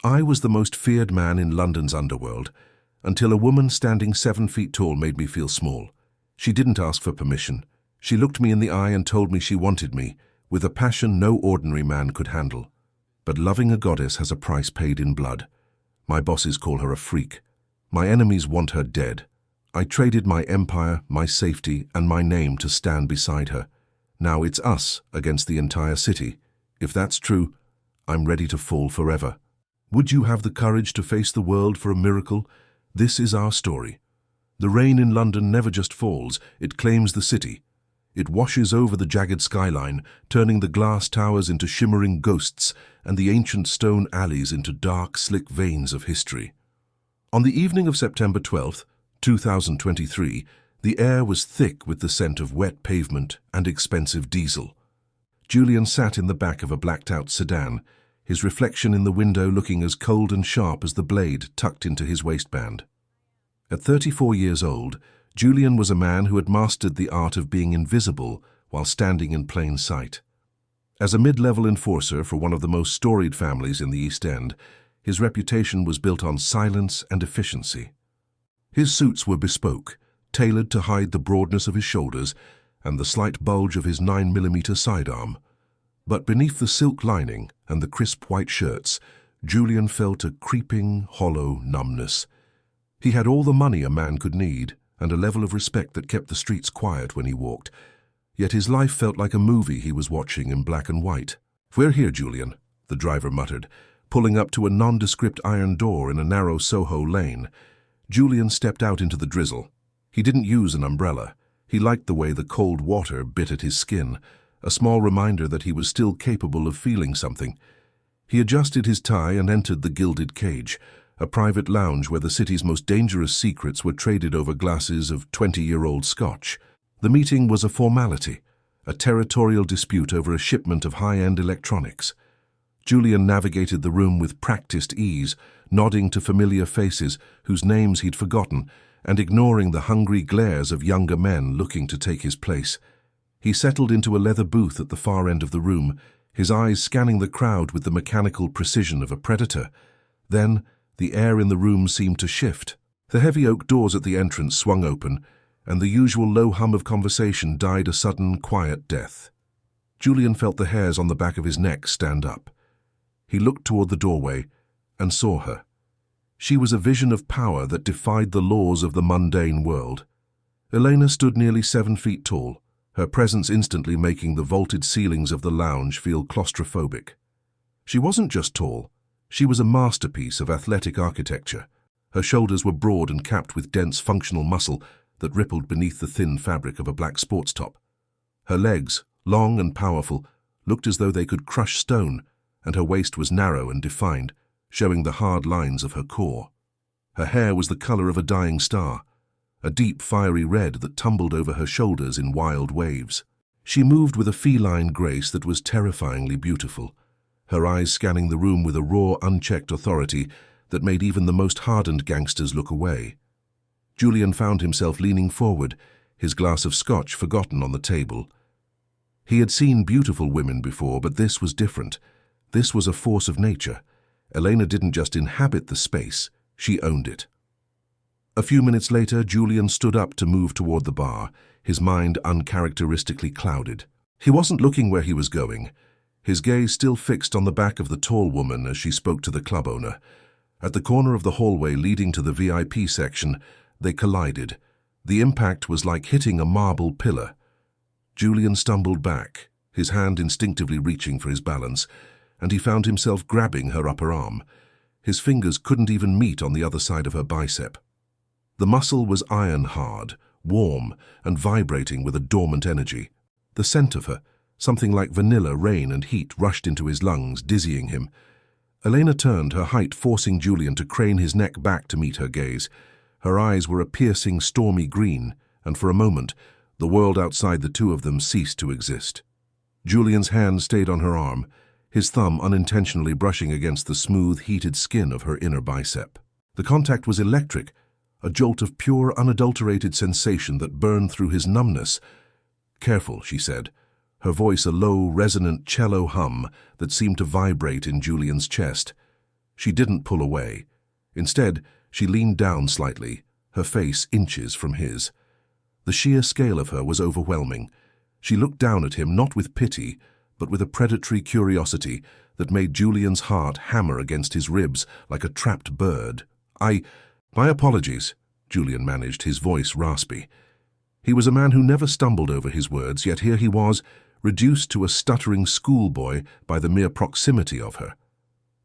I was the most feared man in London's underworld, until a woman standing 7 feet tall made me feel small. She didn't ask for permission. She looked me in the eye and told me she wanted me, with a passion no ordinary man could handle. But loving a goddess has a price paid in blood. My bosses call her a freak. My enemies want her dead. I traded my empire, my safety, and my name to stand beside her. Now it's us against the entire city. If that's true, I'm ready to fall forever. Would you have the courage to face the world for a miracle? This is our story. The rain in London never just falls, it claims the city. It washes over the jagged skyline, turning the glass towers into shimmering ghosts and the ancient stone alleys into dark, slick veins of history. On the evening of September 12th, 2023, the air was thick with the scent of wet pavement and expensive diesel. Julian sat in the back of a blacked-out sedan, his reflection in the window looking as cold and sharp as the blade tucked into his waistband. At 34 years old, Julian was a man who had mastered the art of being invisible while standing in plain sight. As a mid-level enforcer for one of the most storied families in the East End, his reputation was built on silence and efficiency. His suits were bespoke, tailored to hide the broadness of his shoulders and the slight bulge of his 9mm sidearm. But beneath the silk lining and the crisp white shirts, Julian felt a creeping, hollow numbness. He had all the money a man could need and a level of respect that kept the streets quiet when he walked. Yet his life felt like a movie he was watching in black and white. "We're here, Julian," the driver muttered, pulling up to a nondescript iron door in a narrow Soho lane. Julian stepped out into the drizzle. He didn't use an umbrella. He liked the way the cold water bit at his skin, a small reminder that he was still capable of feeling something. He adjusted his tie and entered the Gilded Cage, a private lounge where the city's most dangerous secrets were traded over glasses of 20-year-old scotch. The meeting was a formality, a territorial dispute over a shipment of high-end electronics. Julian navigated the room with practiced ease, nodding to familiar faces whose names he'd forgotten and ignoring the hungry glares of younger men looking to take his place. He settled into a leather booth at the far end of the room, his eyes scanning the crowd with the mechanical precision of a predator. Then, the air in the room seemed to shift. The heavy oak doors at the entrance swung open, and the usual low hum of conversation died a sudden, quiet death. Julian felt the hairs on the back of his neck stand up. He looked toward the doorway and saw her. She was a vision of power that defied the laws of the mundane world. Elena stood nearly 7 feet tall, her presence instantly making the vaulted ceilings of the lounge feel claustrophobic. She wasn't just tall, she was a masterpiece of athletic architecture. Her shoulders were broad and capped with dense functional muscle that rippled beneath the thin fabric of a black sports top. Her legs, long and powerful, looked as though they could crush stone, and her waist was narrow and defined, showing the hard lines of her core. Her hair was the color of a dying star, a deep fiery red that tumbled over her shoulders in wild waves. She moved with a feline grace that was terrifyingly beautiful, her eyes scanning the room with a raw, unchecked authority that made even the most hardened gangsters look away. Julian found himself leaning forward, his glass of scotch forgotten on the table. He had seen beautiful women before, but this was different. This was a force of nature. Elena didn't just inhabit the space, she owned it. A few minutes later, Julian stood up to move toward the bar, his mind uncharacteristically clouded. He wasn't looking where he was going, his gaze still fixed on the back of the tall woman as she spoke to the club owner. At the corner of the hallway leading to the VIP section, they collided. The impact was like hitting a marble pillar. Julian stumbled back, his hand instinctively reaching for his balance, and he found himself grabbing her upper arm. His fingers couldn't even meet on the other side of her bicep. The muscle was iron-hard, warm, and vibrating with a dormant energy. The scent of her, something like vanilla, rain, and heat, rushed into his lungs, dizzying him. Elena turned, her height forcing Julian to crane his neck back to meet her gaze. Her eyes were a piercing, stormy green, and for a moment, the world outside the two of them ceased to exist. Julian's hand stayed on her arm, his thumb unintentionally brushing against the smooth, heated skin of her inner bicep. The contact was electric, a jolt of pure, unadulterated sensation that burned through his numbness. "Careful," she said, her voice a low, resonant cello hum that seemed to vibrate in Julian's chest. She didn't pull away. Instead, she leaned down slightly, her face inches from his. The sheer scale of her was overwhelming. She looked down at him not with pity, but with a predatory curiosity that made Julian's heart hammer against his ribs like a trapped bird. My apologies, Julian managed, his voice raspy. He was a man who never stumbled over his words, yet here he was, reduced to a stuttering schoolboy by the mere proximity of her.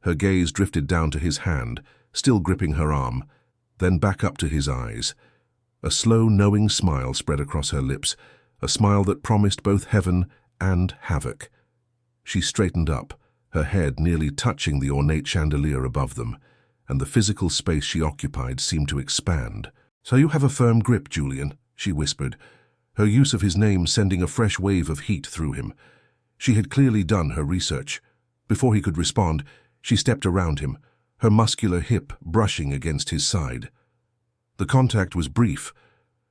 Her gaze drifted down to his hand, still gripping her arm, then back up to his eyes. A slow, knowing smile spread across her lips, a smile that promised both heaven and havoc. She straightened up, her head nearly touching the ornate chandelier above them, and the physical space she occupied seemed to expand. "So you have a firm grip, Julian," she whispered, her use of his name sending a fresh wave of heat through him. She had clearly done her research. Before he could respond, she stepped around him, her muscular hip brushing against his side. The contact was brief,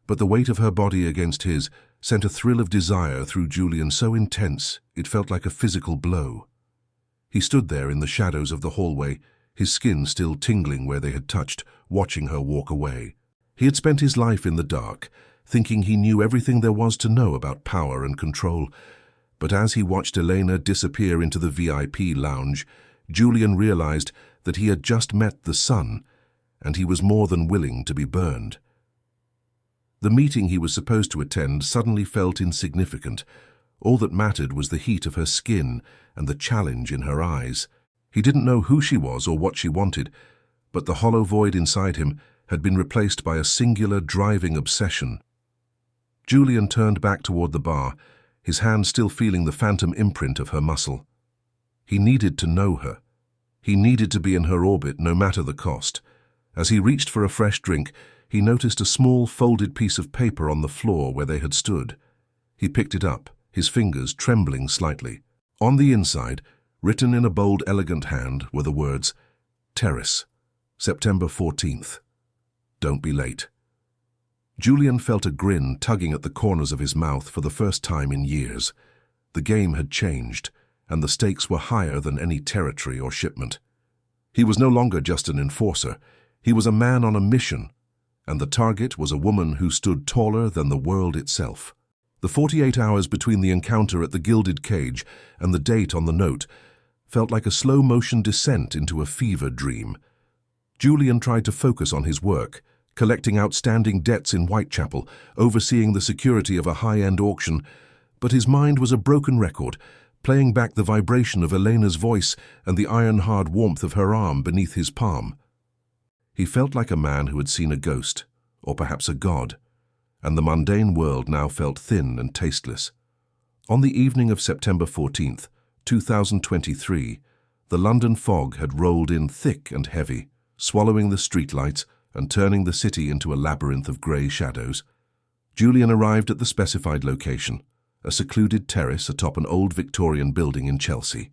but the weight of her body against his sent a thrill of desire through Julian so intense it felt like a physical blow. He stood there in the shadows of the hallway, his skin still tingling where they had touched, watching her walk away. He had spent his life in the dark, thinking he knew everything there was to know about power and control. But as he watched Elena disappear into the VIP lounge, Julian realized that he had just met the sun, and he was more than willing to be burned. The meeting he was supposed to attend suddenly felt insignificant. All that mattered was the heat of her skin and the challenge in her eyes. He didn't know who she was or what she wanted, but the hollow void inside him had been replaced by a singular driving obsession. Julian turned back toward the bar, his hand still feeling the phantom imprint of her muscle. He needed to know her. He needed to be in her orbit no matter the cost. As he reached for a fresh drink, he noticed a small folded piece of paper on the floor where they had stood. He picked it up, his fingers trembling slightly. On the inside, written in a bold, elegant hand, were the words, "Terrace, September 14th. Don't be late." Julian felt a grin tugging at the corners of his mouth for the first time in years. The game had changed, and the stakes were higher than any territory or shipment. He was no longer just an enforcer. He was a man on a mission, and the target was a woman who stood taller than the world itself. The 48 hours between the encounter at the Gilded Cage and the date on the note felt like a slow-motion descent into a fever dream. Julian tried to focus on his work, collecting outstanding debts in Whitechapel, overseeing the security of a high-end auction, but his mind was a broken record, playing back the vibration of Elena's voice and the iron-hard warmth of her arm beneath his palm. He felt like a man who had seen a ghost, or perhaps a god, and the mundane world now felt thin and tasteless. On the evening of September 14th, 2023, the London fog had rolled in thick and heavy, swallowing the streetlights and turning the city into a labyrinth of grey shadows. Julian arrived at the specified location, a secluded terrace atop an old Victorian building in Chelsea.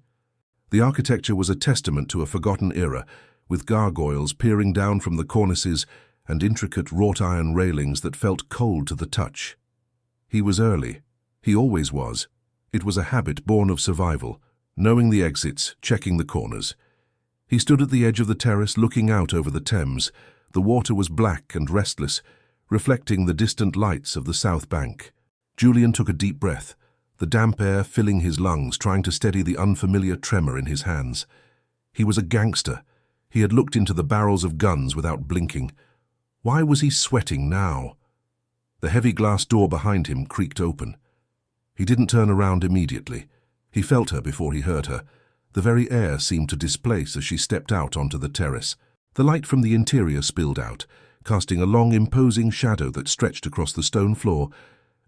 The architecture was a testament to a forgotten era, with gargoyles peering down from the cornices and intricate wrought-iron railings that felt cold to the touch. He was early. He always was. It was a habit born of survival, knowing the exits, checking the corners. He stood at the edge of the terrace looking out over the Thames. The water was black and restless, reflecting the distant lights of the South Bank. Julian took a deep breath, the damp air filling his lungs, trying to steady the unfamiliar tremor in his hands. He was a gangster. He had looked into the barrels of guns without blinking. Why was he sweating now? The heavy glass door behind him creaked open. He didn't turn around immediately. He felt her before he heard her. The very air seemed to displace as she stepped out onto the terrace. The light from the interior spilled out, casting a long, imposing shadow that stretched across the stone floor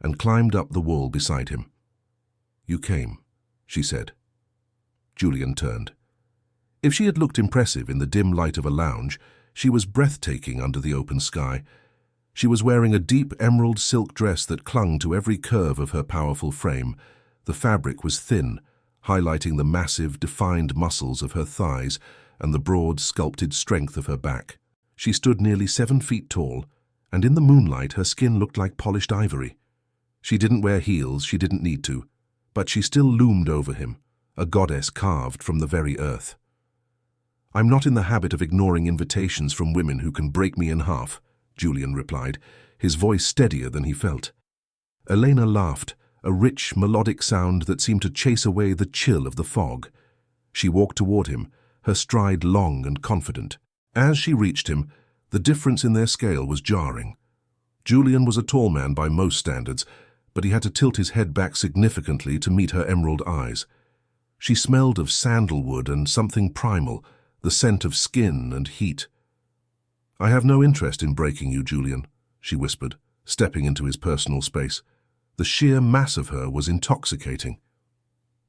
and climbed up the wall beside him. "You came," she said. Julian turned. If she had looked impressive in the dim light of a lounge, she was breathtaking under the open sky. She was wearing a deep emerald silk dress that clung to every curve of her powerful frame. The fabric was thin, highlighting the massive, defined muscles of her thighs and the broad, sculpted strength of her back. She stood nearly 7 feet tall, and in the moonlight her skin looked like polished ivory. She didn't wear heels, she didn't need to, but she still loomed over him, a goddess carved from the very earth. I'm not in the habit of ignoring invitations from women who can break me in half, Julian replied, his voice steadier than he felt. Elena laughed, a rich, melodic sound that seemed to chase away the chill of the fog. She walked toward him, her stride long and confident. As she reached him, the difference in their scale was jarring. Julian was a tall man by most standards, but he had to tilt his head back significantly to meet her emerald eyes. She smelled of sandalwood and something primal, the scent of skin and heat. "I have no interest in breaking you, Julian," she whispered, stepping into his personal space. The sheer mass of her was intoxicating.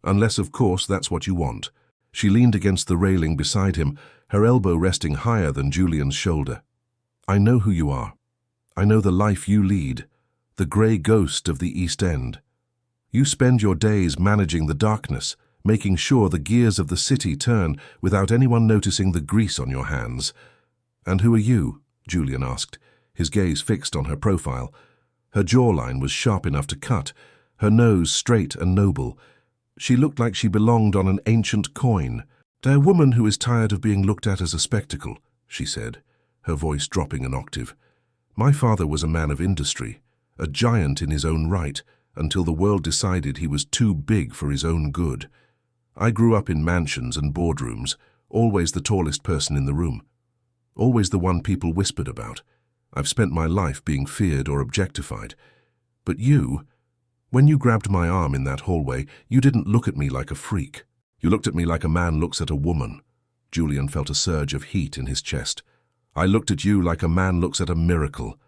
"Unless, of course, that's what you want." She leaned against the railing beside him, her elbow resting higher than Julian's shoulder. "I know who you are. I know the life you lead, the grey ghost of the East End. You spend your days managing the darkness, making sure the gears of the city turn without anyone noticing the grease on your hands." "And who are you?" Julian asked, his gaze fixed on her profile. Her jawline was sharp enough to cut, her nose straight and noble. She looked like she belonged on an ancient coin. "A woman who is tired of being looked at as a spectacle," she said, her voice dropping an octave. "My father was a man of industry, a giant in his own right, until the world decided he was too big for his own good. I grew up in mansions and boardrooms, always the tallest person in the room, always the one people whispered about. I've spent my life being feared or objectified. But you, when you grabbed my arm in that hallway, you didn't look at me like a freak. You looked at me like a man looks at a woman." Julian felt a surge of heat in his chest. "I looked at you like a man looks at a miracle."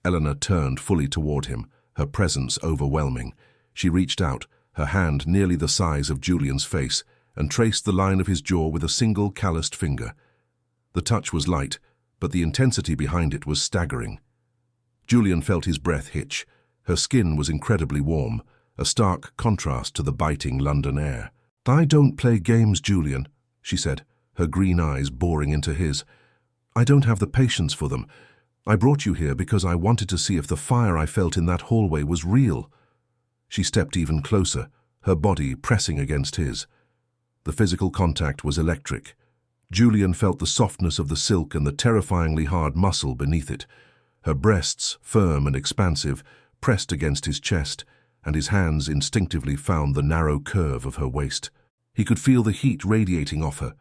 Eleanor turned fully toward him, her presence overwhelming. She reached out, her hand nearly the size of Julian's face, and traced the line of his jaw with a single calloused finger. The touch was light, but the intensity behind it was staggering. Julian felt his breath hitch. Her skin was incredibly warm, a stark contrast to the biting London air. "I don't play games, Julian," she said, her green eyes boring into his. "I don't have the patience for them. I brought you here because I wanted to see if the fire I felt in that hallway was real." She stepped even closer, her body pressing against his. The physical contact was electric. Julian felt the softness of the silk and the terrifyingly hard muscle beneath it. Her breasts, firm and expansive, pressed against his chest, and his hands instinctively found the narrow curve of her waist. He could feel the heat radiating off her,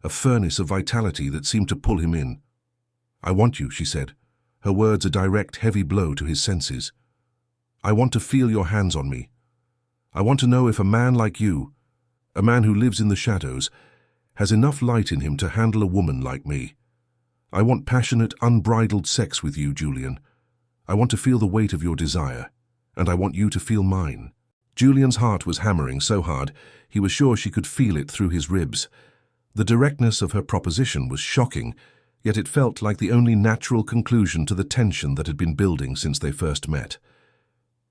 a furnace of vitality that seemed to pull him in. "I want you," she said, her words a direct, heavy blow to his senses. "I want to feel your hands on me. I want to know if a man like you, a man who lives in the shadows, has enough light in him to handle a woman like me. I want passionate, unbridled sex with you, Julian. I want to feel the weight of your desire, and I want you to feel mine." Julian's heart was hammering so hard, he was sure she could feel it through his ribs. The directness of her proposition was shocking, yet it felt like the only natural conclusion to the tension that had been building since they first met.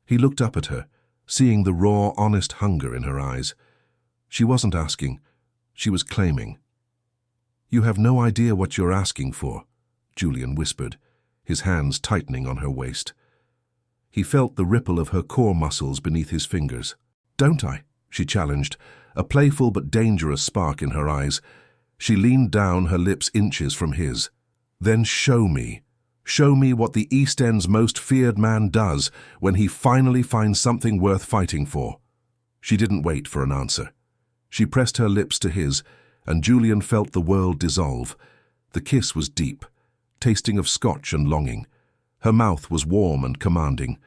He looked up at her, seeing the raw, honest hunger in her eyes. She wasn't asking, she was claiming. "You have no idea what you're asking for," Julian whispered, his hands tightening on her waist. He felt the ripple of her core muscles beneath his fingers. "Don't I?" she challenged, a playful but dangerous spark in her eyes. She leaned down, her lips inches from his. "Then show me. Show me what the East End's most feared man does when he finally finds something worth fighting for." She didn't wait for an answer. She pressed her lips to his, and Julian felt the world dissolve. The kiss was deep, tasting of scotch and longing. Her mouth was warm and commanding,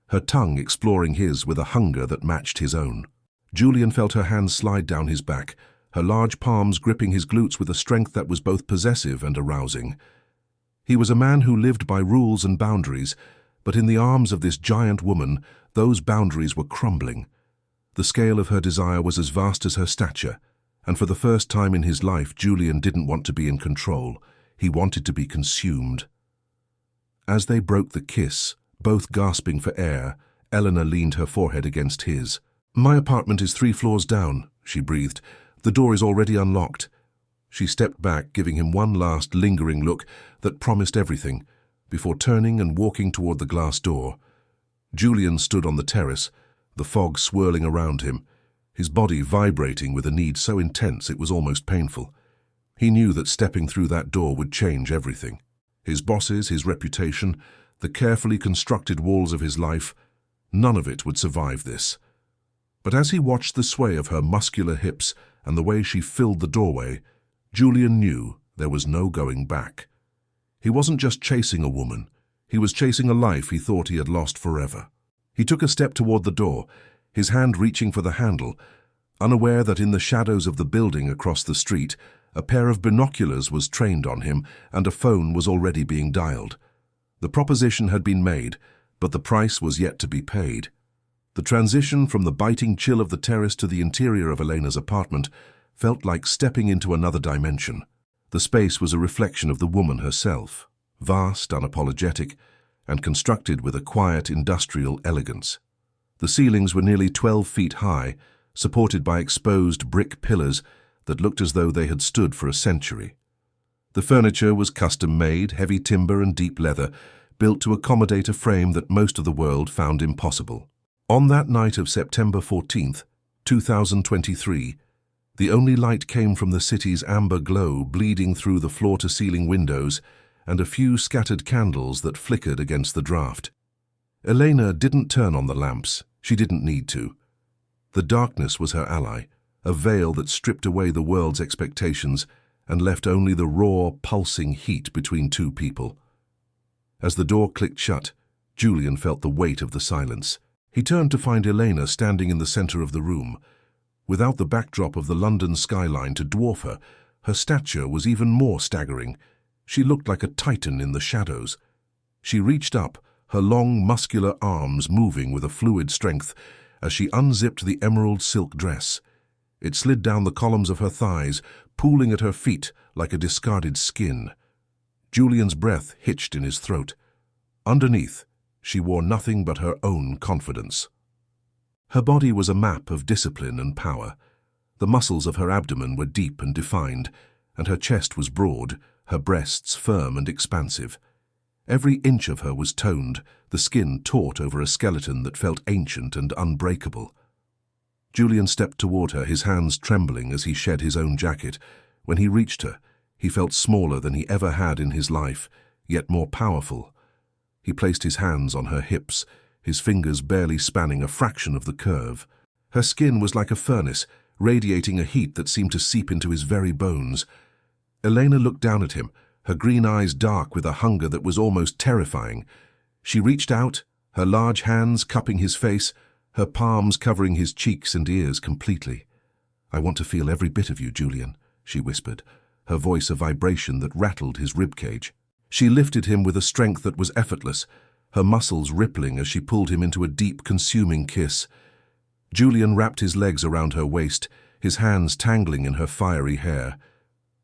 her tongue exploring his with a hunger that matched his own. Julian felt her hands slide down his back, her large palms gripping his glutes with a strength that was both possessive and arousing. He was a man who lived by rules and boundaries, but in the arms of this giant woman, those boundaries were crumbling. The scale of her desire was as vast as her stature, and for the first time in his life, Julian didn't want to be in control. He wanted to be consumed. As they broke the kiss, both gasping for air, Eleanor leaned her forehead against his. "My apartment is 3 floors down," she breathed. "The door is already unlocked." She stepped back, giving him one last lingering look that promised everything, before turning and walking toward the glass door. Julian stood on the terrace, the fog swirling around him, his body vibrating with a need so intense it was almost painful. He knew that stepping through that door would change everything. His bosses, his reputation, the carefully constructed walls of his life, none of it would survive this. But as he watched the sway of her muscular hips and the way she filled the doorway, Julian knew there was no going back. He wasn't just chasing a woman, he was chasing a life he thought he had lost forever. He took a step toward the door, his hand reaching for the handle, unaware that in the shadows of the building across the street, a pair of binoculars was trained on him and a phone was already being dialed. The proposition had been made, but the price was yet to be paid. The transition from the biting chill of the terrace to the interior of Elena's apartment felt like stepping into another dimension. The space was a reflection of the woman herself, vast, unapologetic, and constructed with a quiet industrial elegance. The ceilings were nearly 12 feet high, supported by exposed brick pillars that looked as though they had stood for a century. The furniture was custom-made, heavy timber and deep leather, built to accommodate a frame that most of the world found impossible. On that night of September 14th, 2023, the only light came from the city's amber glow bleeding through the floor-to-ceiling windows and a few scattered candles that flickered against the draft. Elena didn't turn on the lamps. She didn't need to. The darkness was her ally, a veil that stripped away the world's expectations and left only the raw, pulsing heat between two people. As the door clicked shut, Julian felt the weight of the silence. He turned to find Elena standing in the center of the room. Without the backdrop of the London skyline to dwarf her, her stature was even more staggering. She looked like a titan in the shadows. She reached up, her long, muscular arms moving with a fluid strength as she unzipped the emerald silk dress. It slid down the columns of her thighs, pooling at her feet like a discarded skin. Julian's breath hitched in his throat. Underneath, she wore nothing but her own confidence. Her body was a map of discipline and power. The muscles of her abdomen were deep and defined, and her chest was broad, her breasts firm and expansive. Every inch of her was toned, the skin taut over a skeleton that felt ancient and unbreakable. Julian stepped toward her, his hands trembling as he shed his own jacket. When he reached her, he felt smaller than he ever had in his life, yet more powerful. He placed his hands on her hips, his fingers barely spanning a fraction of the curve. Her skin was like a furnace, radiating a heat that seemed to seep into his very bones. Elena looked down at him, her green eyes dark with a hunger that was almost terrifying. She reached out, her large hands cupping his face, her palms covering his cheeks and ears completely. "I want to feel every bit of you, Julian," she whispered, her voice a vibration that rattled his ribcage. She lifted him with a strength that was effortless, her muscles rippling as she pulled him into a deep, consuming kiss. Julian wrapped his legs around her waist, his hands tangling in her fiery hair.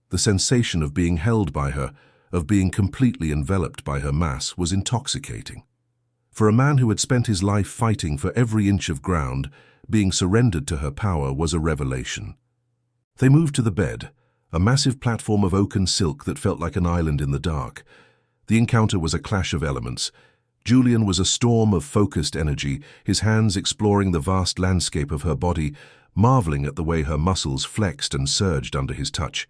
The sensation of being held by her, of being completely enveloped by her mass, was intoxicating. For a man who had spent his life fighting for every inch of ground, being surrendered to her power was a revelation. They moved to the bed, a massive platform of oaken silk that felt like an island in the dark. The encounter was a clash of elements. Julian was a storm of focused energy, his hands exploring the vast landscape of her body, marveling at the way her muscles flexed and surged under his touch.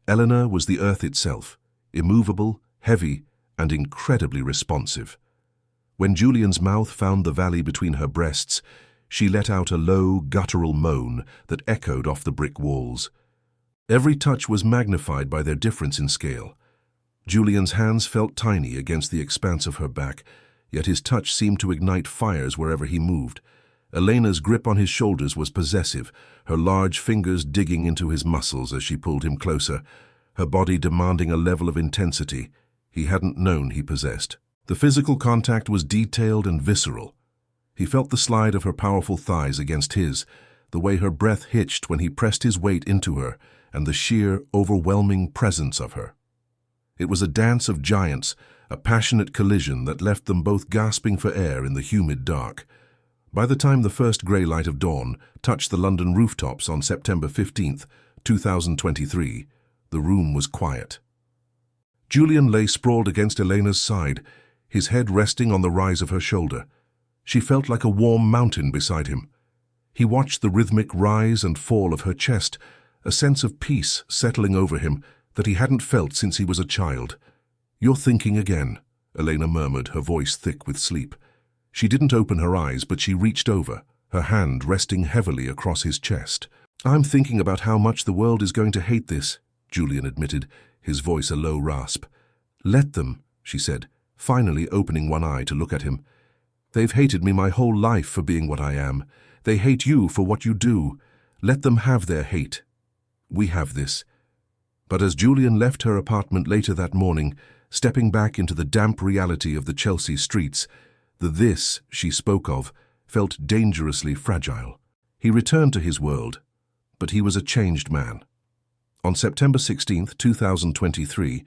Eleanor was the earth itself, immovable, heavy, and incredibly responsive. When Julian's mouth found the valley between her breasts, she let out a low, guttural moan that echoed off the brick walls. Every touch was magnified by their difference in scale. Julian's hands felt tiny against the expanse of her back, yet his touch seemed to ignite fires wherever he moved. Elena's grip on his shoulders was possessive, her large fingers digging into his muscles as she pulled him closer, her body demanding a level of intensity he hadn't known he possessed. The physical contact was detailed and visceral. He felt the slide of her powerful thighs against his, the way her breath hitched when he pressed his weight into her, and the sheer, overwhelming presence of her. It was a dance of giants, a passionate collision that left them both gasping for air in the humid dark. By the time the first grey light of dawn touched the London rooftops on September 15th, 2023, the room was quiet. Julian lay sprawled against Elena's side, his head resting on the rise of her shoulder. She felt like a warm mountain beside him. He watched the rhythmic rise and fall of her chest, a sense of peace settling over him that he hadn't felt since he was a child. "You're thinking again," Elena murmured, her voice thick with sleep. She didn't open her eyes, but she reached over, her hand resting heavily across his chest. "I'm thinking about how much the world is going to hate this," Julian admitted, his voice a low rasp. "Let them," she said, finally opening one eye to look at him. "They've hated me my whole life for being what I am. They hate you for what you do. Let them have their hate. We have this." But as Julian left her apartment later that morning, stepping back into the damp reality of the Chelsea streets, the "this" she spoke of felt dangerously fragile. He returned to his world, but he was a changed man. On September 16, 2023,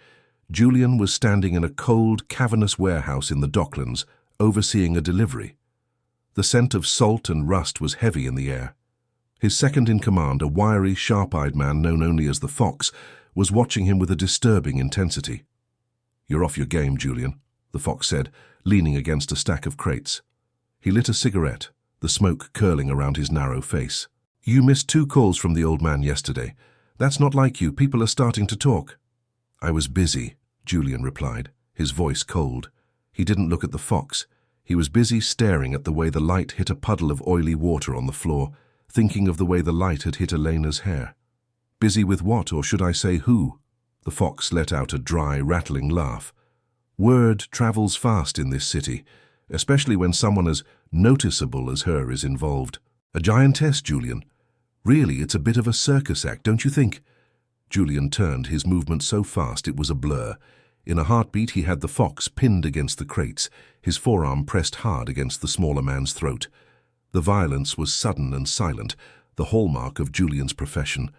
Julian was standing in a cold, cavernous warehouse in the Docklands, overseeing a delivery. The scent of salt and rust was heavy in the air. His second-in-command, a wiry, sharp-eyed man known only as the Fox, was watching him with a disturbing intensity. "You're off your game, Julian," the Fox said, leaning against a stack of crates. He lit a cigarette, the smoke curling around his narrow face. "You missed 2 calls from the old man yesterday. That's not like you. People are starting to talk." "I was busy," Julian replied, his voice cold. He didn't look at the Fox. He was busy staring at the way the light hit a puddle of oily water on the floor, thinking of the way the light had hit Elena's hair. "Busy with what, or should I say who?" The Fox let out a dry, rattling laugh. "Word travels fast in this city, especially when someone as noticeable as her is involved. A giantess, Julian. Really, it's a bit of a circus act, don't you think?" Julian turned, his movement so fast it was a blur. In a heartbeat, he had the Fox pinned against the crates, his forearm pressed hard against the smaller man's throat. The violence was sudden and silent, the hallmark of Julian's profession.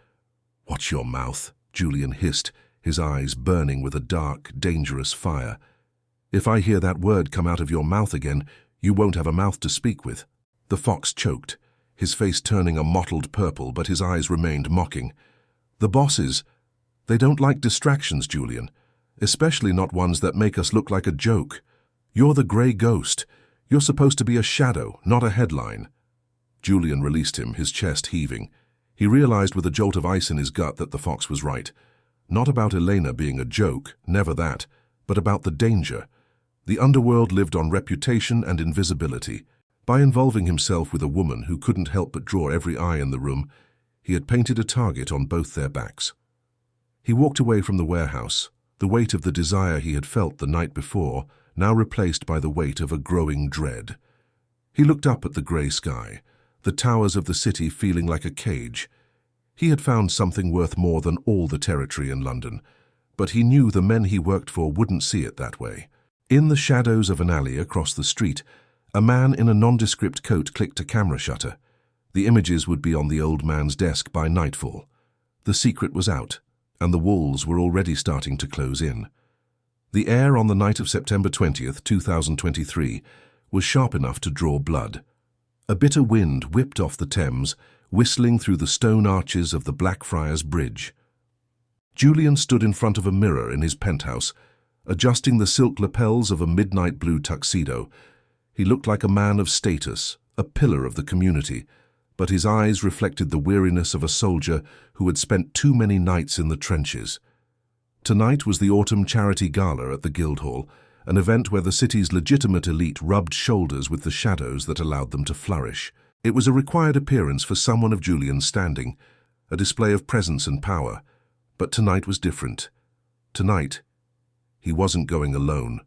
"Watch your mouth," Julian hissed, his eyes burning with a dark, dangerous fire. "If I hear that word come out of your mouth again, you won't have a mouth to speak with." The Fox choked, his face turning a mottled purple, but his eyes remained mocking. "The bosses, they don't like distractions, Julian, especially not ones that make us look like a joke. You're the grey ghost. You're supposed to be a shadow, not a headline." Julian released him, his chest heaving. He realized with a jolt of ice in his gut that the Fox was right. Not about Elena being a joke, never that, but about the danger. The underworld lived on reputation and invisibility. By involving himself with a woman who couldn't help but draw every eye in the room, he had painted a target on both their backs. He walked away from the warehouse, the weight of the desire he had felt the night before, now replaced by the weight of a growing dread. He looked up at the grey sky, the towers of the city feeling like a cage. He had found something worth more than all the territory in London, but he knew the men he worked for wouldn't see it that way. In the shadows of an alley across the street, a man in a nondescript coat clicked a camera shutter. The images would be on the old man's desk by nightfall. The secret was out, and the walls were already starting to close in. The air on the night of September 20th, 2023, was sharp enough to draw blood. A bitter wind whipped off the Thames, whistling through the stone arches of the Blackfriars Bridge. Julian stood in front of a mirror in his penthouse, adjusting the silk lapels of a midnight blue tuxedo. He looked like a man of status, a pillar of the community, but his eyes reflected the weariness of a soldier who had spent too many nights in the trenches. Tonight was the autumn charity gala at the Guildhall, an event where the city's legitimate elite rubbed shoulders with the shadows that allowed them to flourish. It was a required appearance for someone of Julian's standing, a display of presence and power. But tonight was different. Tonight, he wasn't going alone.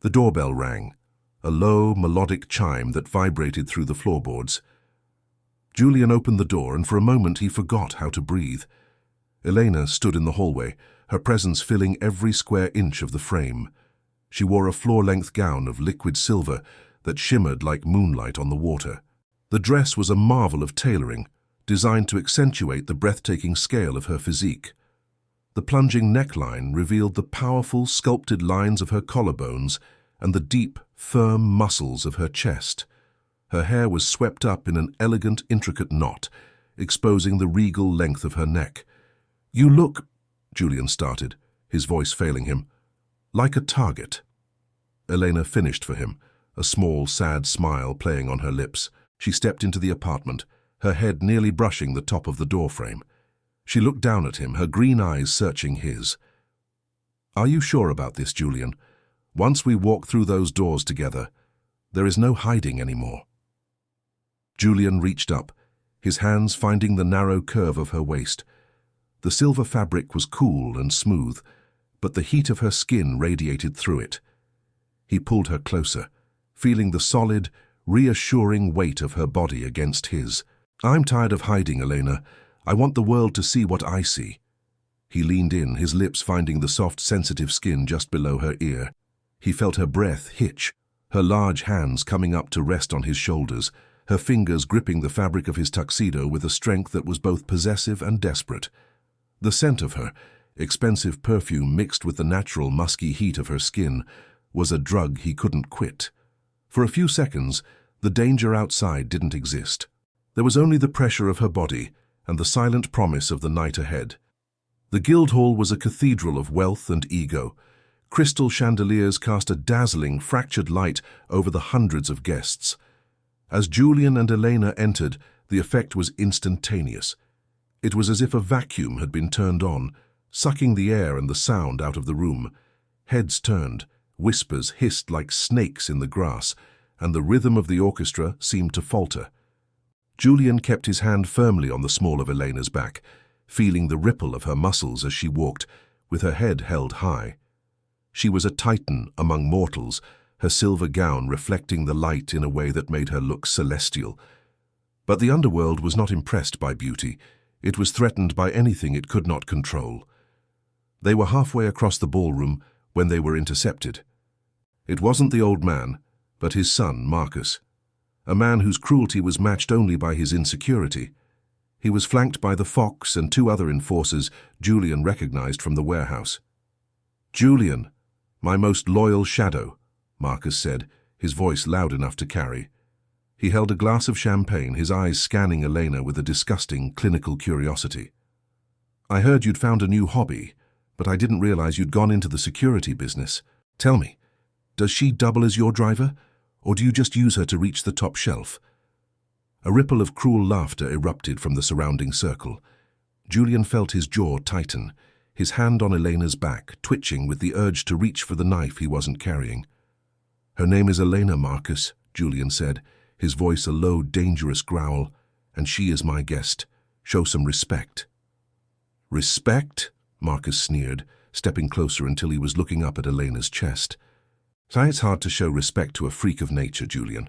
The doorbell rang, a low, melodic chime that vibrated through the floorboards. Julian opened the door, and for a moment he forgot how to breathe. Elena stood in the hallway, her presence filling every square inch of the frame. She wore a floor-length gown of liquid silver that shimmered like moonlight on the water. The dress was a marvel of tailoring, designed to accentuate the breathtaking scale of her physique. The plunging neckline revealed the powerful, sculpted lines of her collarbones and the deep, firm muscles of her chest. Her hair was swept up in an elegant, intricate knot, exposing the regal length of her neck. "You look," Julian started, his voice failing him, "like a target." Elena finished for him, a small, sad smile playing on her lips. She stepped into the apartment, her head nearly brushing the top of the doorframe. She looked down at him, her green eyes searching his. "Are you sure about this, Julian? Once we walk through those doors together, there is no hiding anymore." Julian reached up, his hands finding the narrow curve of her waist. The silver fabric was cool and smooth, but the heat of her skin radiated through it. He pulled her closer, feeling the solid, reassuring weight of her body against his. "I'm tired of hiding, Elena. I want the world to see what I see." He leaned in, his lips finding the soft, sensitive skin just below her ear. He felt her breath hitch, her large hands coming up to rest on his shoulders, her fingers gripping the fabric of his tuxedo with a strength that was both possessive and desperate. The scent of her, expensive perfume mixed with the natural musky heat of her skin, was a drug he couldn't quit. For a few seconds, the danger outside didn't exist. There was only the pressure of her body and the silent promise of the night ahead. The Guildhall was a cathedral of wealth and ego. Crystal chandeliers cast a dazzling, fractured light over the hundreds of guests. As Julian and Elena entered, the effect was instantaneous. It was as if a vacuum had been turned on, sucking the air and the sound out of the room. Heads turned, whispers hissed like snakes in the grass, and the rhythm of the orchestra seemed to falter. Julian kept his hand firmly on the small of Elena's back, feeling the ripple of her muscles as she walked, with her head held high. She was a titan among mortals, her silver gown reflecting the light in a way that made her look celestial. But the underworld was not impressed by beauty. It was threatened by anything it could not control. They were halfway across the ballroom when they were intercepted. It wasn't the old man, but his son, Marcus, a man whose cruelty was matched only by his insecurity. He was flanked by the Fox and two other enforcers Julian recognized from the warehouse. "Julian, my most loyal shadow," Marcus said, his voice loud enough to carry. He held a glass of champagne, his eyes scanning Elena with a disgusting, clinical curiosity. "I heard you'd found a new hobby, but I didn't realize you'd gone into the security business. Tell me, does she double as your driver, or do you just use her to reach the top shelf?" A ripple of cruel laughter erupted from the surrounding circle. Julian felt his jaw tighten, his hand on Elena's back, twitching with the urge to reach for the knife he wasn't carrying. "Her name is Elena, Marcus," Julian said, his voice a low, dangerous growl, "and she is my guest. Show some respect." "Respect?" Marcus sneered, stepping closer until he was looking up at Elena's chest. "It's hard to show respect to a freak of nature, Julian.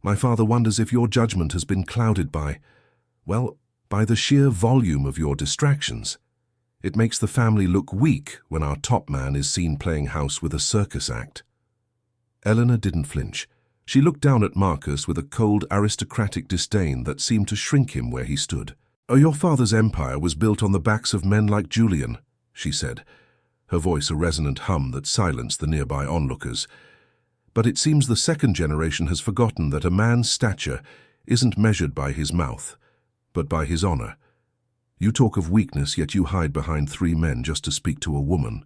My father wonders if your judgment has been clouded by, well, by the sheer volume of your distractions. It makes the family look weak when our top man is seen playing house with a circus act." Eleanor didn't flinch. She looked down at Marcus with a cold, aristocratic disdain that seemed to shrink him where he stood. "Oh, your father's empire was built on the backs of men like Julian," she said, her voice a resonant hum that silenced the nearby onlookers. "But it seems the second generation has forgotten that a man's stature isn't measured by his mouth, but by his honor. You talk of weakness, yet you hide behind 3 men just to speak to a woman."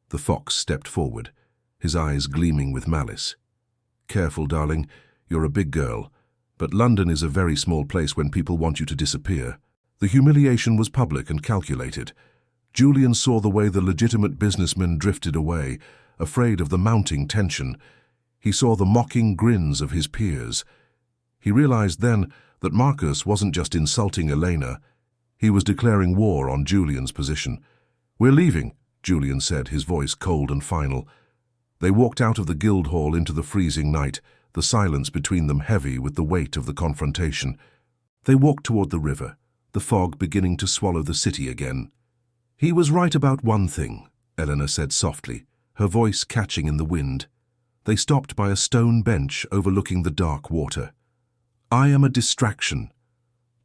The Fox stepped forward, his eyes gleaming with malice. "Careful, darling. You're a big girl, but London is a very small place when people want you to disappear." The humiliation was public and calculated. Julian saw the way the legitimate businessmen drifted away, afraid of the mounting tension. He saw the mocking grins of his peers. He realized then that Marcus wasn't just insulting Elena. He was declaring war on Julian's position. "We're leaving," Julian said, his voice cold and final. They walked out of the Guildhall into the freezing night, the silence between them heavy with the weight of the confrontation. They walked toward the river, the fog beginning to swallow the city again. "He was right about one thing," Eleanor said softly, her voice catching in the wind. They stopped by a stone bench overlooking the dark water. "I am a distraction.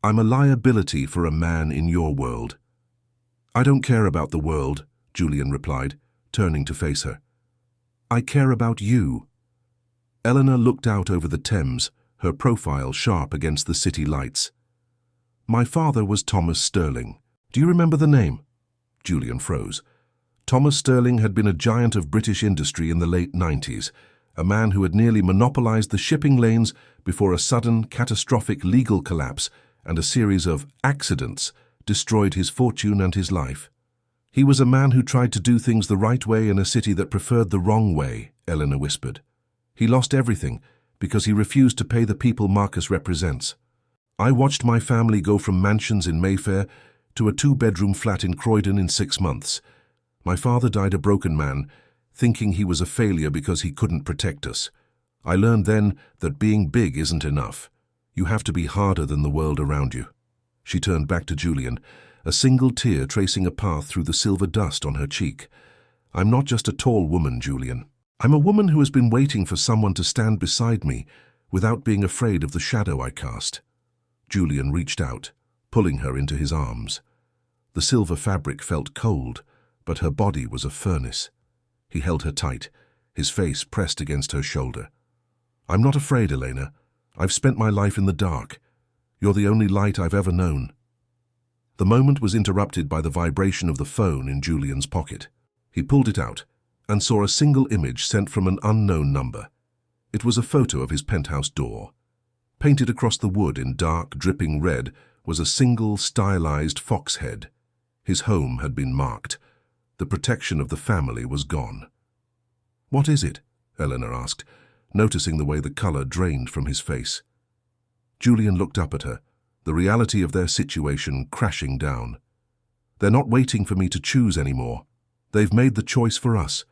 I'm a liability for a man in your world." "I don't care about the world," Julian replied, turning to face her. "I care about you." Eleanor looked out over the Thames, her profile sharp against the city lights. "My father was Thomas Sterling. Do you remember the name?" Julian froze. Thomas Sterling had been a giant of British industry in the late 90s, a man who had nearly monopolized the shipping lanes before a sudden, catastrophic legal collapse and a series of accidents destroyed his fortune and his life. He was a man who tried to do things the right way in a city that preferred the wrong way, Eleanor whispered. He lost everything because he refused to pay the people Marcus represents. I watched my family go from mansions in Mayfair to a 2-bedroom flat in Croydon in 6 months. My father died a broken man, thinking he was a failure because he couldn't protect us. I learned then that being big isn't enough. You have to be harder than the world around you. She turned back to Julian, a single tear tracing a path through the silver dust on her cheek. I'm not just a tall woman, Julian. I'm a woman who has been waiting for someone to stand beside me without being afraid of the shadow I cast. Julian reached out, pulling her into his arms. The silver fabric felt cold, but her body was a furnace. He held her tight, his face pressed against her shoulder. I'm not afraid, Elena. I've spent my life in the dark. You're the only light I've ever known. The moment was interrupted by the vibration of the phone in Julian's pocket. He pulled it out and saw a single image sent from an unknown number. It was a photo of his penthouse door. Painted across the wood in dark, dripping red was a single, stylized fox head. His home had been marked. The protection of the family was gone. What is it? Eleanor asked, noticing the way the color drained from his face. Julian looked up at her, the reality of their situation crashing down. They're not waiting for me to choose anymore. They've made the choice for us.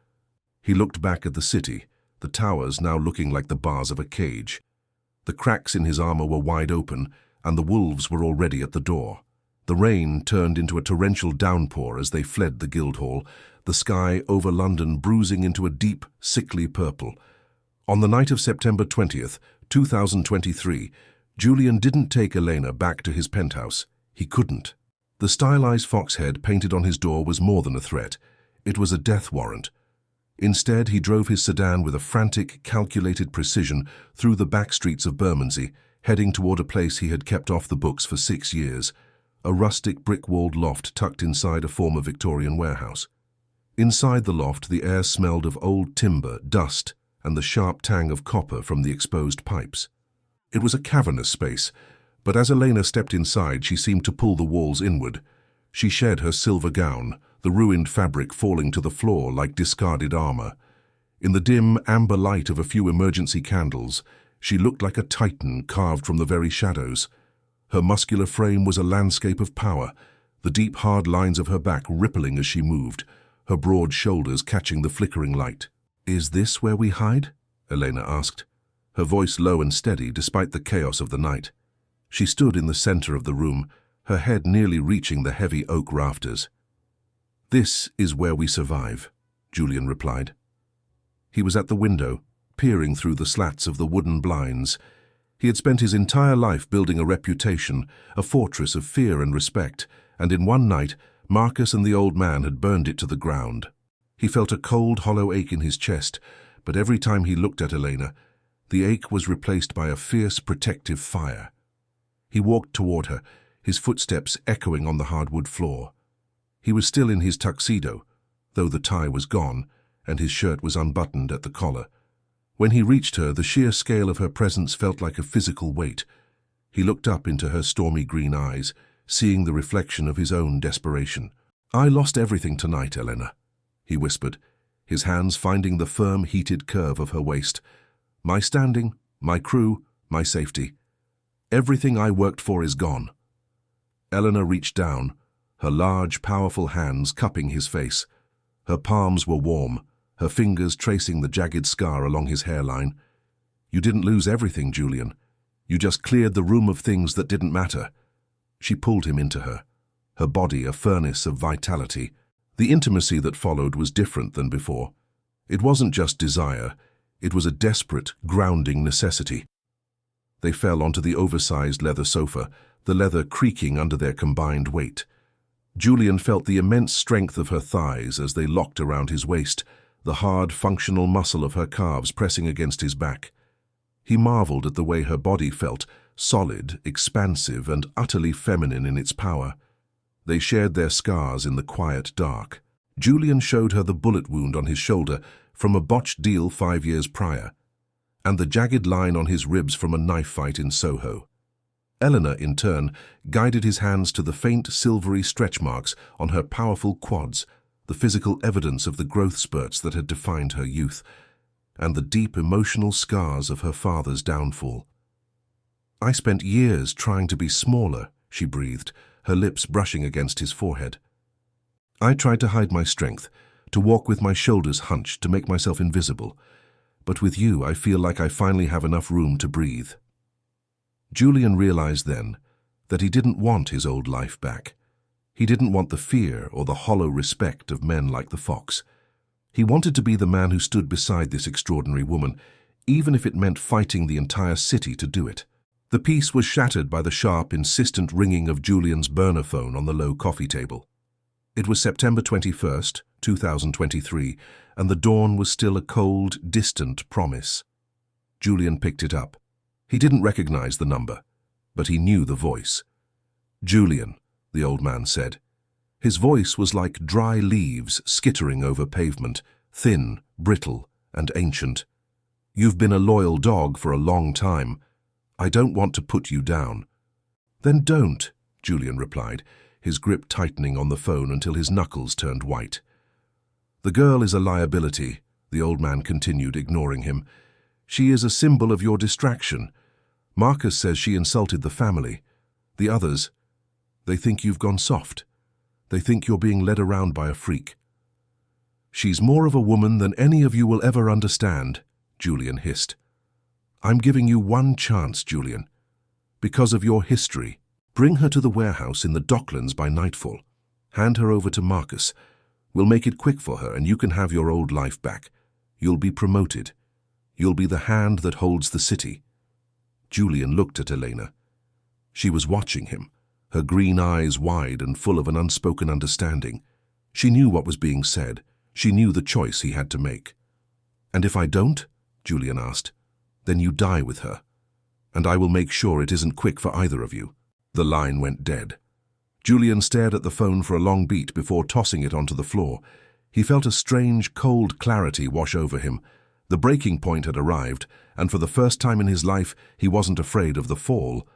He looked back at the city, the towers now looking like the bars of a cage. The cracks in his armor were wide open, and the wolves were already at the door. The rain turned into a torrential downpour as they fled the Guildhall, the sky over London bruising into a deep, sickly purple. On the night of September 20th, 2023, Julian didn't take Elena back to his penthouse. He couldn't. The stylized fox head painted on his door was more than a threat. It was a death warrant. Instead, he drove his sedan with a frantic, calculated precision through the back streets of Bermondsey, heading toward a place he had kept off the books for 6 years, a rustic brick-walled loft tucked inside a former Victorian warehouse. Inside the loft, the air smelled of old timber, dust, and the sharp tang of copper from the exposed pipes. It was a cavernous space, but as Elena stepped inside, she seemed to pull the walls inward. She shed her silver gown, the ruined fabric falling to the floor like discarded armor. In the dim, amber light of a few emergency candles, she looked like a titan carved from the very shadows. Her muscular frame was a landscape of power, the deep, hard lines of her back rippling as she moved, her broad shoulders catching the flickering light. "Is this where we hide?" Elena asked, her voice low and steady despite the chaos of the night. She stood in the center of the room, her head nearly reaching the heavy oak rafters. "This is where we survive," Julian replied. He was at the window, peering through the slats of the wooden blinds. He had spent his entire life building a reputation, a fortress of fear and respect, and in one night, Marcus and the old man had burned it to the ground. He felt a cold, hollow ache in his chest, but every time he looked at Elena, the ache was replaced by a fierce, protective fire. He walked toward her, his footsteps echoing on the hardwood floor. He was still in his tuxedo, though the tie was gone, and his shirt was unbuttoned at the collar. When he reached her, the sheer scale of her presence felt like a physical weight. He looked up into her stormy green eyes, seeing the reflection of his own desperation. "I lost everything tonight, Elena," he whispered, his hands finding the firm, heated curve of her waist. "My standing, my crew, my safety. Everything I worked for is gone." Eleanor reached down, her large, powerful hands cupping his face. Her palms were warm, her fingers tracing the jagged scar along his hairline. "You didn't lose everything, Julian. You just cleared the room of things that didn't matter." She pulled him into her, her body a furnace of vitality. The intimacy that followed was different than before. It wasn't just desire, it was a desperate, grounding necessity. They fell onto the oversized leather sofa, the leather creaking under their combined weight. Julian felt the immense strength of her thighs as they locked around his waist, the hard, functional muscle of her calves pressing against his back. He marveled at the way her body felt, solid, expansive, and utterly feminine in its power. They shared their scars in the quiet dark. Julian showed her the bullet wound on his shoulder from a botched deal 5 years prior, and the jagged line on his ribs from a knife fight in Soho. Eleanor, in turn, guided his hands to the faint, silvery stretch marks on her powerful quads, the physical evidence of the growth spurts that had defined her youth, and the deep emotional scars of her father's downfall. "I spent years trying to be smaller," she breathed, her lips brushing against his forehead. "I tried to hide my strength, to walk with my shoulders hunched, to make myself invisible. But with you, I feel like I finally have enough room to breathe." Julian realized then that he didn't want his old life back. He didn't want the fear or the hollow respect of men like the Fox. He wanted to be the man who stood beside this extraordinary woman, even if it meant fighting the entire city to do it. The peace was shattered by the sharp, insistent ringing of Julian's burner phone on the low coffee table. It was September 21st, 2023, and the dawn was still a cold, distant promise. Julian picked it up. He didn't recognize the number, but he knew the voice. "Julian," the old man said. His voice was like dry leaves skittering over pavement, thin, brittle, and ancient. "You've been a loyal dog for a long time. I don't want to put you down." "Then don't," Julian replied, his grip tightening on the phone until his knuckles turned white. "The girl is a liability," the old man continued, ignoring him. "She is a symbol of your distraction. Marcus says she insulted the family. The others, they think you've gone soft. They think you're being led around by a freak." "She's more of a woman than any of you will ever understand," Julian hissed. "I'm giving you one chance, Julian. Because of your history, bring her to the warehouse in the Docklands by nightfall. Hand her over to Marcus. We'll make it quick for her and you can have your old life back. You'll be promoted. You'll be the hand that holds the city." Julian looked at Elena. She was watching him, her green eyes wide and full of an unspoken understanding. She knew what was being said. She knew the choice he had to make. "And if I don't?" Julian asked. "Then you die with her. And I will make sure it isn't quick for either of you." The line went dead. Julian stared at the phone for a long beat before tossing it onto the floor. He felt a strange, cold clarity wash over him. The breaking point had arrived, and for the first time in his life, he wasn't afraid of the fall.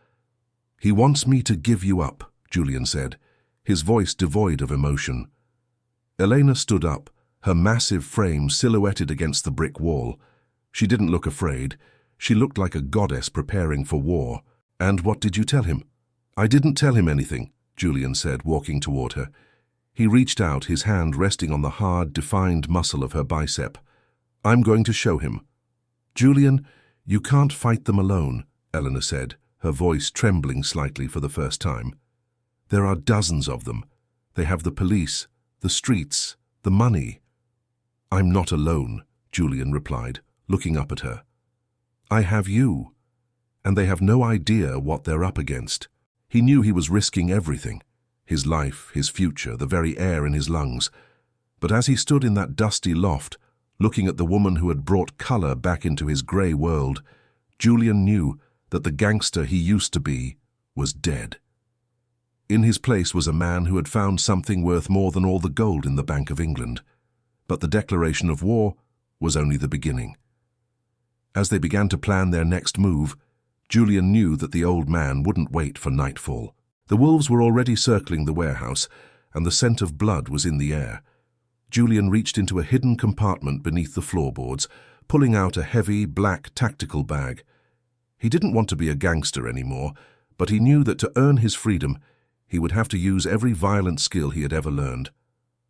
"He wants me to give you up," Julian said, his voice devoid of emotion. Elena stood up, her massive frame silhouetted against the brick wall. She didn't look afraid. She looked like a goddess preparing for war. "And what did you tell him?" "I didn't tell him anything," Julian said, walking toward her. He reached out, his hand resting on the hard, defined muscle of her bicep. "I'm going to show him." "Julian, you can't fight them alone," Eleanor said, her voice trembling slightly for the first time. "There are dozens of them. They have the police, the streets, the money." "I'm not alone," Julian replied, looking up at her. "I have you. And they have no idea what they're up against." He knew he was risking everything, his life, his future, the very air in his lungs. But as he stood in that dusty loft, looking at the woman who had brought color back into his grey world, Julian knew that the gangster he used to be was dead. In his place was a man who had found something worth more than all the gold in the Bank of England. But the declaration of war was only the beginning. As they began to plan their next move, Julian knew that the old man wouldn't wait for nightfall. The wolves were already circling the warehouse, and the scent of blood was in the air. Julian reached into a hidden compartment beneath the floorboards, pulling out a heavy, black tactical bag. He didn't want to be a gangster anymore, but he knew that to earn his freedom, he would have to use every violent skill he had ever learned.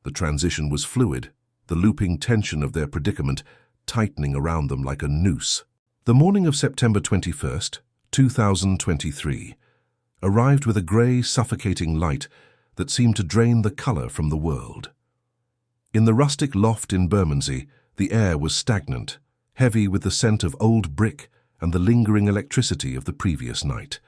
The transition was fluid, the looping tension of their predicament tightening around them like a noose. The morning of September 21st, 2023, arrived with a grey, suffocating light that seemed to drain the colour from the world. In the rustic loft in Bermondsey, the air was stagnant, heavy with the scent of old brick and the lingering electricity of the previous night.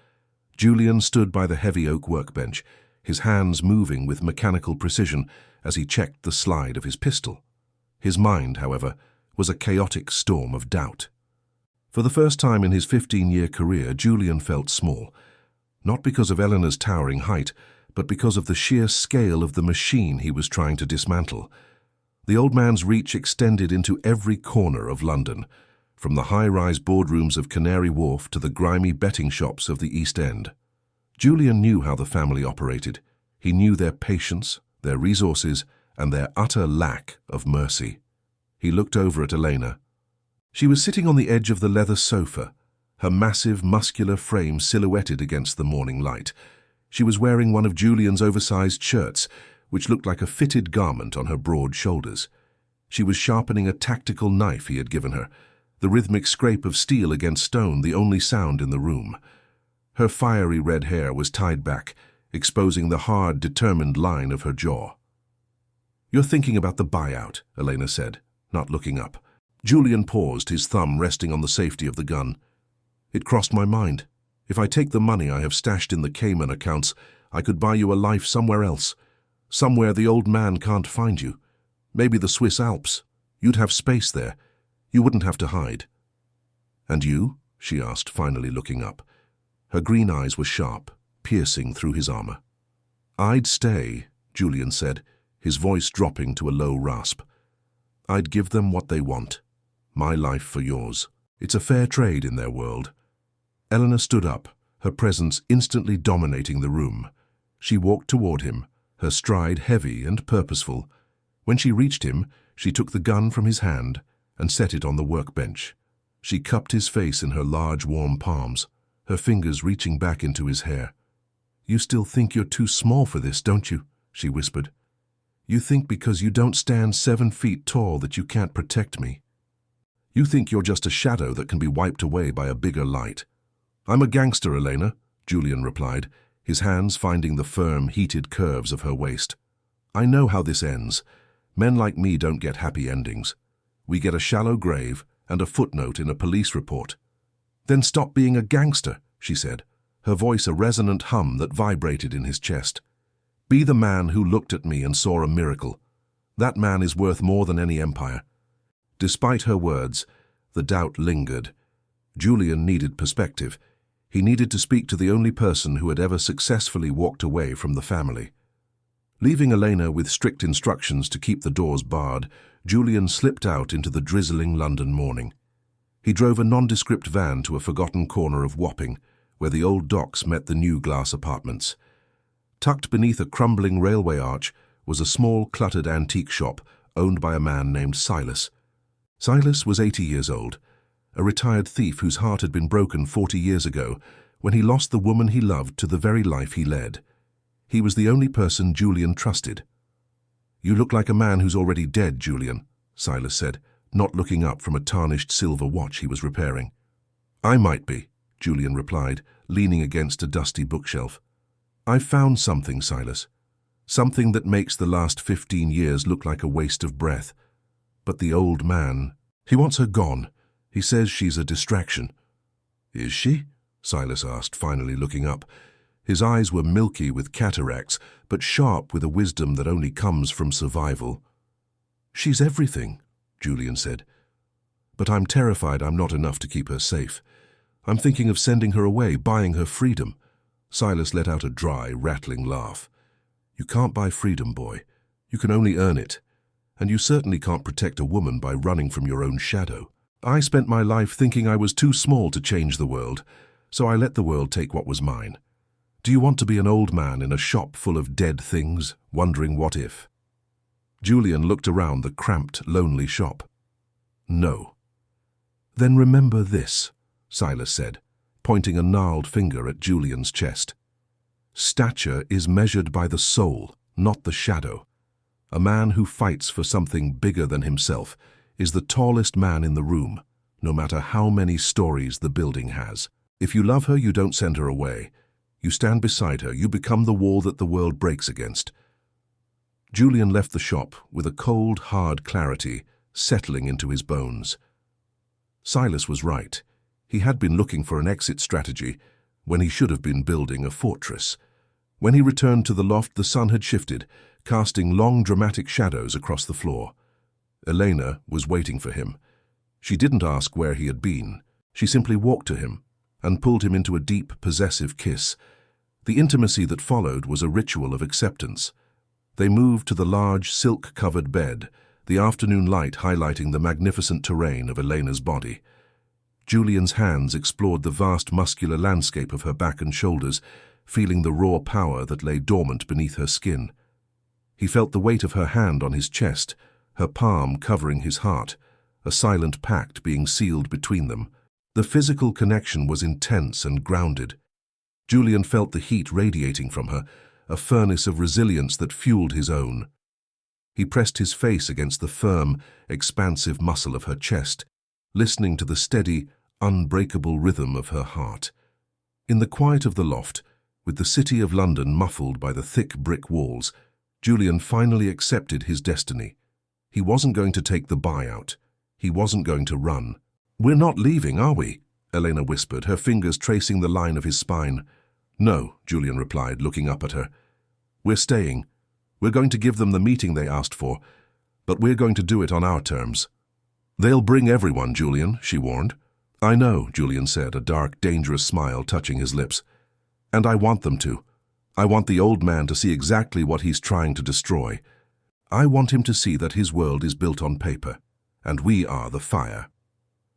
Julian stood by the heavy oak workbench, his hands moving with mechanical precision as he checked the slide of his pistol. His mind, however, was a chaotic storm of doubt. For the first time in his 15-year career, Julian felt small, not because of Eleanor's towering height, but because of the sheer scale of the machine he was trying to dismantle. The old man's reach extended into every corner of London, from the high-rise boardrooms of Canary Wharf to the grimy betting shops of the East End. Julian knew how the family operated. He knew their patience, their resources, and their utter lack of mercy. He looked over at Elena. She was sitting on the edge of the leather sofa, her massive, muscular frame silhouetted against the morning light. She was wearing one of Julian's oversized shirts, which looked like a fitted garment on her broad shoulders. She was sharpening a tactical knife he had given her, the rhythmic scrape of steel against stone the only sound in the room. Her fiery red hair was tied back, exposing the hard, determined line of her jaw. "You're thinking about the buyout," Elena said, not looking up. Julian paused, his thumb resting on the safety of the gun. "It crossed my mind. If I take the money I have stashed in the Cayman accounts, I could buy you a life somewhere else. Somewhere the old man can't find you. Maybe the Swiss Alps. You'd have space there. You wouldn't have to hide." "And you?" she asked, finally looking up. Her green eyes were sharp, piercing through his armor. "I'd stay," Julian said, his voice dropping to a low rasp. "I'd give them what they want. My life for yours. It's a fair trade in their world." Eleanor stood up, her presence instantly dominating the room. She walked toward him, her stride heavy and purposeful. When she reached him, she took the gun from his hand and set it on the workbench. She cupped his face in her large, warm palms, her fingers reaching back into his hair. "You still think you're too small for this, don't you?" she whispered. "You think because you don't stand 7 feet tall that you can't protect me. You think you're just a shadow that can be wiped away by a bigger light." "I'm a gangster, Elena," Julian replied, his hands finding the firm, heated curves of her waist. "I know how this ends. Men like me don't get happy endings. We get a shallow grave and a footnote in a police report." "Then stop being a gangster," she said, her voice a resonant hum that vibrated in his chest. "Be the man who looked at me and saw a miracle. That man is worth more than any empire." Despite her words, the doubt lingered. Julian needed perspective. He needed to speak to the only person who had ever successfully walked away from the family. Leaving Elena with strict instructions to keep the doors barred, Julian slipped out into the drizzling London morning. He drove a nondescript van to a forgotten corner of Wapping, where the old docks met the new glass apartments. Tucked beneath a crumbling railway arch was a small, cluttered antique shop owned by a man named Silas. Silas was 80 years old, a retired thief whose heart had been broken 40 years ago when he lost the woman he loved to the very life he led. He was the only person Julian trusted. "You look like a man who's already dead, Julian," Silas said, not looking up from a tarnished silver watch he was repairing. "I might be," Julian replied, leaning against a dusty bookshelf. "I've found something, Silas. Something that makes the last 15 years look like a waste of breath. But the old man, he wants her gone. He says she's a distraction." "Is she?" Silas asked, finally looking up. His eyes were milky with cataracts, but sharp with a wisdom that only comes from survival. "She's everything," Julian said. "But I'm terrified I'm not enough to keep her safe. I'm thinking of sending her away, buying her freedom." Silas let out a dry, rattling laugh. "You can't buy freedom, boy. You can only earn it. And you certainly can't protect a woman by running from your own shadow. I spent my life thinking I was too small to change the world, so I let the world take what was mine. Do you want to be an old man in a shop full of dead things, wondering what if?" Julian looked around the cramped, lonely shop. "No." "Then remember this," Silas said, pointing a gnarled finger at Julian's chest. "Stature is measured by the soul, not the shadow. A man who fights for something bigger than himself is the tallest man in the room, no matter how many stories the building has. If you love her, you don't send her away. You stand beside her, you become the wall that the world breaks against." Julian left the shop with a cold, hard clarity settling into his bones. Silas was right. He had been looking for an exit strategy when he should have been building a fortress. When he returned to the loft, the sun had shifted, casting long, dramatic shadows across the floor. Elena was waiting for him. She didn't ask where he had been. She simply walked to him and pulled him into a deep, possessive kiss. The intimacy that followed was a ritual of acceptance. They moved to the large, silk-covered bed, the afternoon light highlighting the magnificent terrain of Elena's body. Julian's hands explored the vast muscular landscape of her back and shoulders, feeling the raw power that lay dormant beneath her skin. He felt the weight of her hand on his chest, her palm covering his heart, a silent pact being sealed between them. The physical connection was intense and grounded. Julian felt the heat radiating from her, a furnace of resilience that fueled his own. He pressed his face against the firm, expansive muscle of her chest, listening to the steady, unbreakable rhythm of her heart. In the quiet of the loft, with the city of London muffled by the thick brick walls, Julian finally accepted his destiny. He wasn't going to take the buyout. He wasn't going to run. "We're not leaving, are we?" Elena whispered, her fingers tracing the line of his spine. "No," Julian replied, looking up at her. "We're staying. We're going to give them the meeting they asked for, but we're going to do it on our terms." "They'll bring everyone, Julian," she warned. "I know," Julian said, a dark, dangerous smile touching his lips. "And I want them to. I want the old man to see exactly what he's trying to destroy. I want him to see that his world is built on paper, and we are the fire."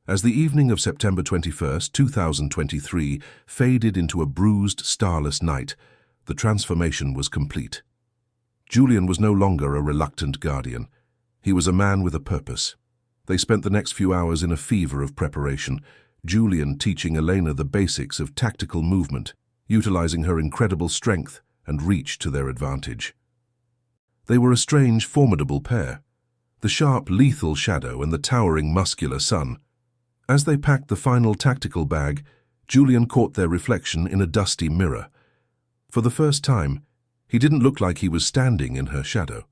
As the evening of September 21st, 2023 faded into a bruised, starless night, the transformation was complete. Julian was no longer a reluctant guardian. He was a man with a purpose. They spent the next few hours in a fever of preparation, Julian teaching Elena the basics of tactical movement, utilizing her incredible strength and reach to their advantage. They were a strange, formidable pair, the sharp, lethal shadow and the towering, muscular sun. As they packed the final tactical bag, Julian caught their reflection in a dusty mirror. For the first time, he didn't look like he was standing in her shadow.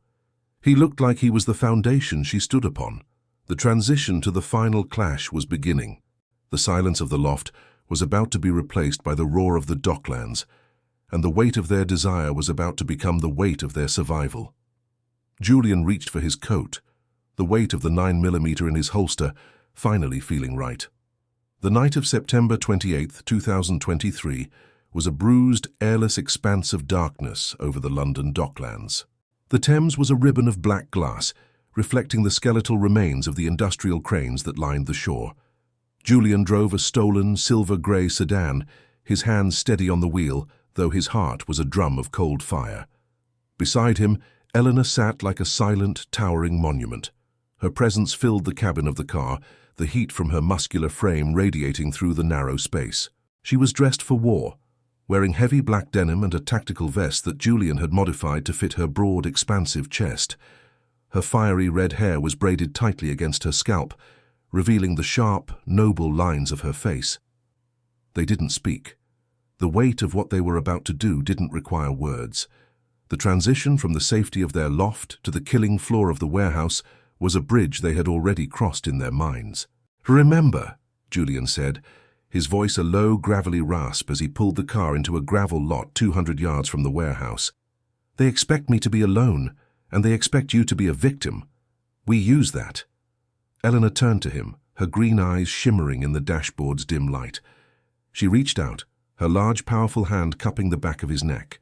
He looked like he was the foundation she stood upon. The transition to the final clash was beginning. The silence of the loft was about to be replaced by the roar of the docklands, and the weight of their desire was about to become the weight of their survival. Julian reached for his coat, the weight of the 9mm in his holster finally feeling right. The night of September 28, 2023, was a bruised, airless expanse of darkness over the London docklands. The Thames was a ribbon of black glass, reflecting the skeletal remains of the industrial cranes that lined the shore. Julian drove a stolen, silver-grey sedan, his hands steady on the wheel, though his heart was a drum of cold fire. Beside him, Eleanor sat like a silent, towering monument. Her presence filled the cabin of the car, the heat from her muscular frame radiating through the narrow space. She was dressed for war, wearing heavy black denim and a tactical vest that Julian had modified to fit her broad, expansive chest. Her fiery red hair was braided tightly against her scalp, revealing the sharp, noble lines of her face. They didn't speak. The weight of what they were about to do didn't require words. The transition from the safety of their loft to the killing floor of the warehouse was a bridge they had already crossed in their minds. "Remember," Julian said, his voice a low, gravelly rasp as he pulled the car into a gravel lot 200 yards from the warehouse. "They expect me to be alone, and they expect you to be a victim. We use that." Eleanor turned to him, her green eyes shimmering in the dashboard's dim light. She reached out, her large, powerful hand cupping the back of his neck.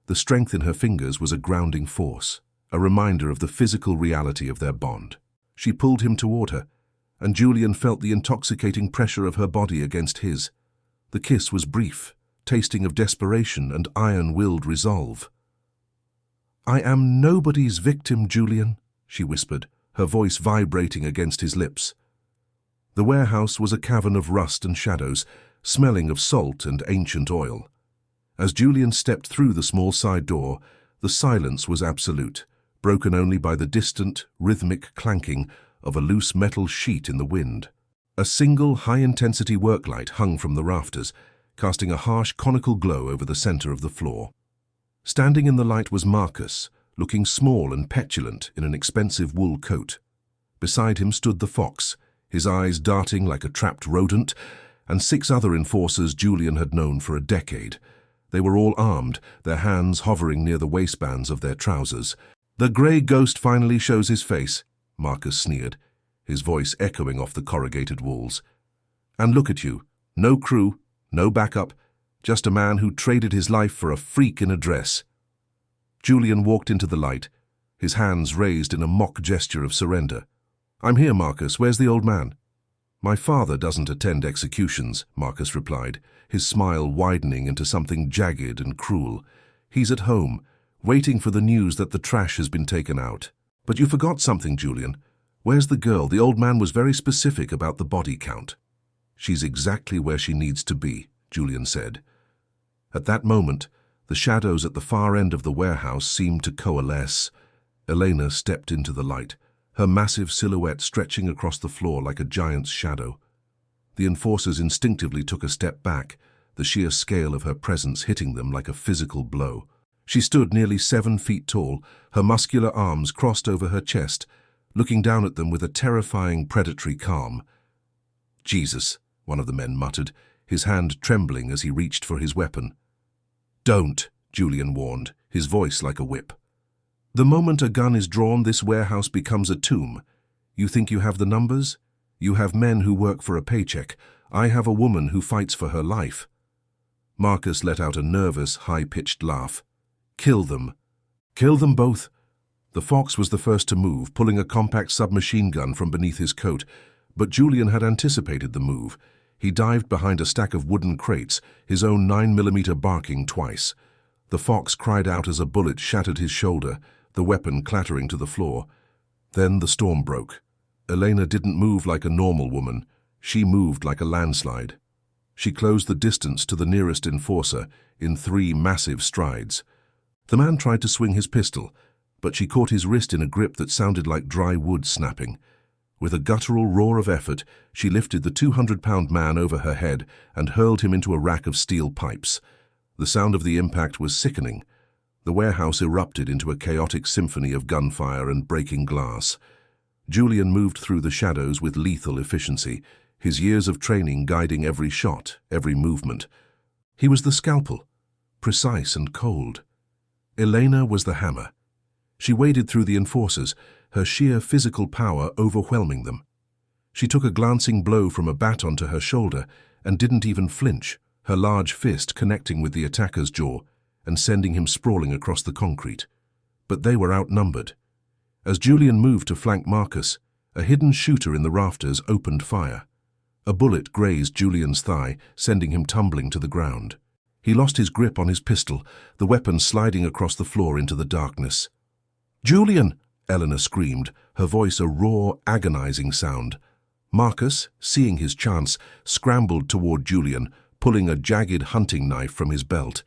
The strength in her fingers was a grounding force, a reminder of the physical reality of their bond. She pulled him toward her, and Julian felt the intoxicating pressure of her body against his. The kiss was brief, tasting of desperation and iron-willed resolve. "I am nobody's victim, Julian," she whispered, her voice vibrating against his lips. The warehouse was a cavern of rust and shadows, smelling of salt and ancient oil. As Julian stepped through the small side door, the silence was absolute, broken only by the distant, rhythmic clanking of a loose metal sheet in the wind. A single high-intensity worklight hung from the rafters, casting a harsh conical glow over the center of the floor. Standing in the light was Marcus, looking small and petulant in an expensive wool coat. Beside him stood the fox, his eyes darting like a trapped rodent, and 6 other enforcers Julian had known for a decade. They were all armed, their hands hovering near the waistbands of their trousers. "The grey ghost finally shows his face," Marcus sneered, his voice echoing off the corrugated walls. "And look at you, no crew, no backup, just a man who traded his life for a freak in a dress." Julian walked into the light, his hands raised in a mock gesture of surrender. "I'm here, Marcus. Where's the old man?" My father doesn't attend executions, Marcus replied, his smile widening into something jagged and cruel. He's at home, waiting for the news that the trash has been taken out. But you forgot something, Julian. Where's the girl? The old man was very specific about the body count. She's exactly where she needs to be, Julian said. At that moment, the shadows at the far end of the warehouse seemed to coalesce. Elena stepped into the light, her massive silhouette stretching across the floor like a giant's shadow. The enforcers instinctively took a step back, the sheer scale of her presence hitting them like a physical blow. She stood nearly 7 feet tall, her muscular arms crossed over her chest, looking down at them with a terrifying predatory calm. Jesus, one of the men muttered, his hand trembling as he reached for his weapon. Don't, Julian warned, his voice like a whip. The moment a gun is drawn, this warehouse becomes a tomb. You think you have the numbers? You have men who work for a paycheck. I have a woman who fights for her life. Marcus let out a nervous, high-pitched laugh. Kill them. Kill them both. The Fox was the first to move, pulling a compact submachine gun from beneath his coat, but Julian had anticipated the move. He dived behind a stack of wooden crates, his own 9mm barking twice. The Fox cried out as a bullet shattered his shoulder, the weapon clattering to the floor. Then the storm broke. Elena didn't move like a normal woman. She moved like a landslide. She closed the distance to the nearest enforcer in 3 massive strides. The man tried to swing his pistol, but she caught his wrist in a grip that sounded like dry wood snapping. With a guttural roar of effort, she lifted the 200-pound man over her head and hurled him into a rack of steel pipes. The sound of the impact was sickening. The warehouse erupted into a chaotic symphony of gunfire and breaking glass. Julian moved through the shadows with lethal efficiency, his years of training guiding every shot, every movement. He was the scalpel, precise and cold. Elena was the hammer. She waded through the enforcers, her sheer physical power overwhelming them. She took a glancing blow from a bat onto her shoulder and didn't even flinch, her large fist connecting with the attacker's jaw and sending him sprawling across the concrete. But they were outnumbered. As Julian moved to flank Marcus, a hidden shooter in the rafters opened fire. A bullet grazed Julian's thigh, sending him tumbling to the ground. He lost his grip on his pistol, the weapon sliding across the floor into the darkness. "Julian!" Eleanor screamed, her voice a raw, agonizing sound. Marcus, seeing his chance, scrambled toward Julian, pulling a jagged hunting knife from his belt.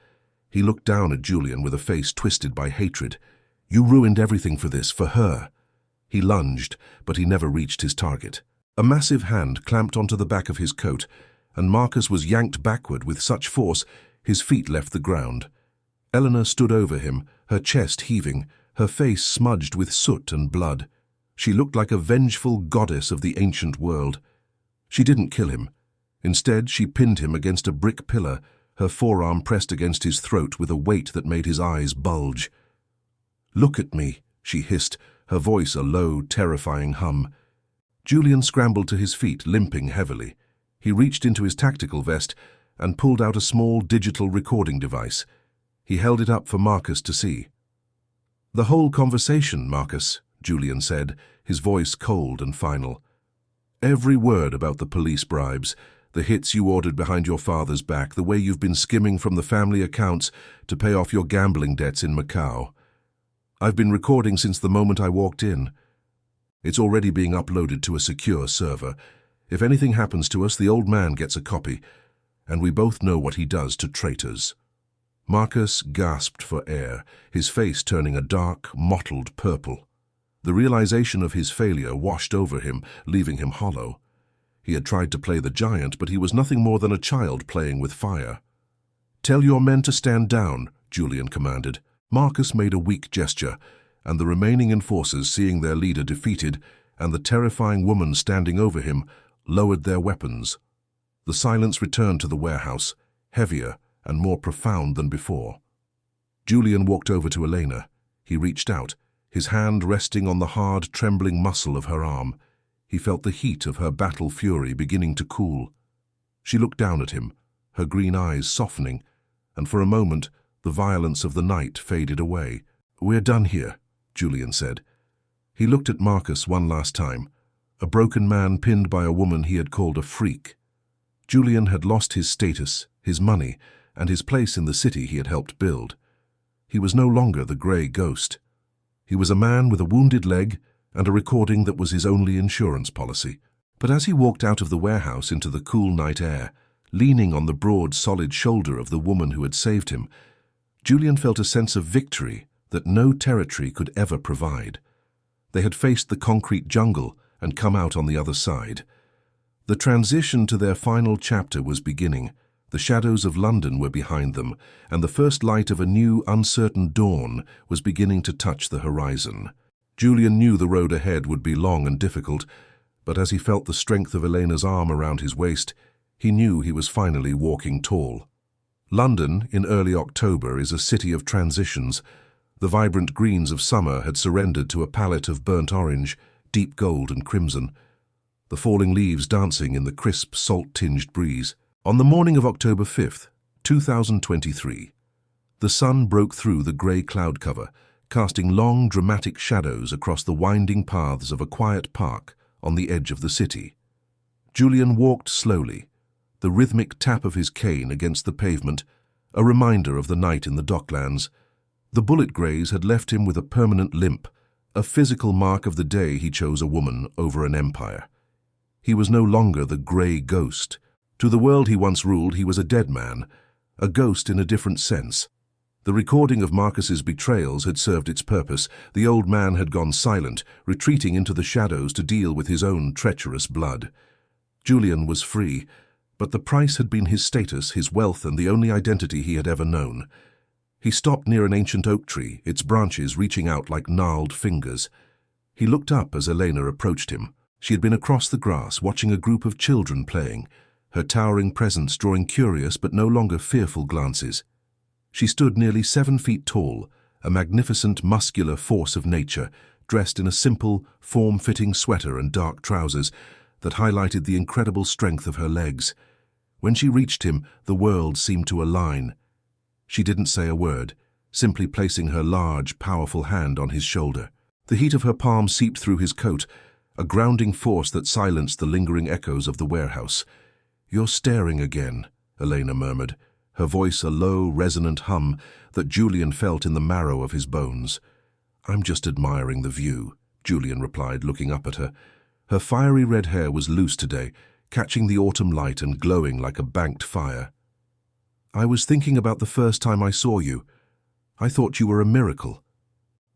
He looked down at Julian with a face twisted by hatred. "You ruined everything for this, for her." He lunged, but he never reached his target. A massive hand clamped onto the back of his coat, and Marcus was yanked backward with such force his feet left the ground. Eleanor stood over him, her chest heaving, her face smudged with soot and blood. She looked like a vengeful goddess of the ancient world. She didn't kill him. Instead, she pinned him against a brick pillar, her forearm pressed against his throat with a weight that made his eyes bulge. "Look at me," she hissed, her voice a low, terrifying hum. Julian scrambled to his feet, limping heavily. He reached into his tactical vest and pulled out a small digital recording device. He held it up for Marcus to see. "The whole conversation, Marcus," Julian said, his voice cold and final. "Every word about the police bribes, the hits you ordered behind your father's back, the way you've been skimming from the family accounts to pay off your gambling debts in Macau. I've been recording since the moment I walked in. It's already being uploaded to a secure server. If anything happens to us, the old man gets a copy, and we both know what he does to traitors." Marcus gasped for air, his face turning a dark, mottled purple. The realization of his failure washed over him, leaving him hollow. He had tried to play the giant, but he was nothing more than a child playing with fire. "Tell your men to stand down," Julian commanded. Marcus made a weak gesture, and the remaining enforcers, seeing their leader defeated and the terrifying woman standing over him, lowered their weapons. The silence returned to the warehouse, heavier and more profound than before. Julian walked over to Elena. He reached out, his hand resting on the hard, trembling muscle of her arm. He felt the heat of her battle fury beginning to cool. She looked down at him, her green eyes softening, and for a moment the violence of the night faded away. "We're done here," Julian said. He looked at Marcus one last time. a broken man pinned by a woman he had called a freak. Julian had lost his status, his money, and his place in the city he had helped build. He was no longer the grey ghost. He was a man with a wounded leg and a recording that was his only insurance policy. But as he walked out of the warehouse into the cool night air, leaning on the broad, solid shoulder of the woman who had saved him, Julian felt a sense of victory that no territory could ever provide. They had faced the concrete jungle and come out on the other side. The transition to their final chapter was beginning. The shadows of London were behind them, and the first light of a new, uncertain dawn was beginning to touch the horizon. Julian knew the road ahead would be long and difficult, but as he felt the strength of Elena's arm around his waist, he knew he was finally walking tall. London, in early October, is a city of transitions. The vibrant greens of summer had surrendered to a palette of burnt orange, deep gold and crimson, the falling leaves dancing in the crisp, salt-tinged breeze. On the morning of October 5th, 2023, the sun broke through the grey cloud cover, casting long, dramatic shadows across the winding paths of a quiet park on the edge of the city. Julian walked slowly, the rhythmic tap of his cane against the pavement, a reminder of the night in the docklands. The bullet graze had left him with a permanent limp, a physical mark of the day he chose a woman over an empire. He was no longer the grey ghost. To the world he once ruled, he was a dead man, a ghost in a different sense. The recording of Marcus's betrayals had served its purpose. The old man had gone silent, retreating into the shadows to deal with his own treacherous blood. Julian was free, but the price had been his status, his wealth, and the only identity he had ever known. He stopped near an ancient oak tree, its branches reaching out like gnarled fingers. He looked up as Elena approached him. She had been across the grass, watching a group of children playing, her towering presence drawing curious but no longer fearful glances. She stood nearly 7 feet tall, a magnificent, muscular force of nature, dressed in a simple, form-fitting sweater and dark trousers that highlighted the incredible strength of her legs. When she reached him, the world seemed to align. She didn't say a word, simply placing her large, powerful hand on his shoulder. The heat of her palm seeped through his coat, a grounding force that silenced the lingering echoes of the warehouse. "You're staring again," Elena murmured, her voice a low, resonant hum that Julian felt in the marrow of his bones. "I'm just admiring the view," Julian replied, looking up at her. Her fiery red hair was loose today, catching the autumn light and glowing like a banked fire. "I was thinking about the first time I saw you. I thought you were a miracle.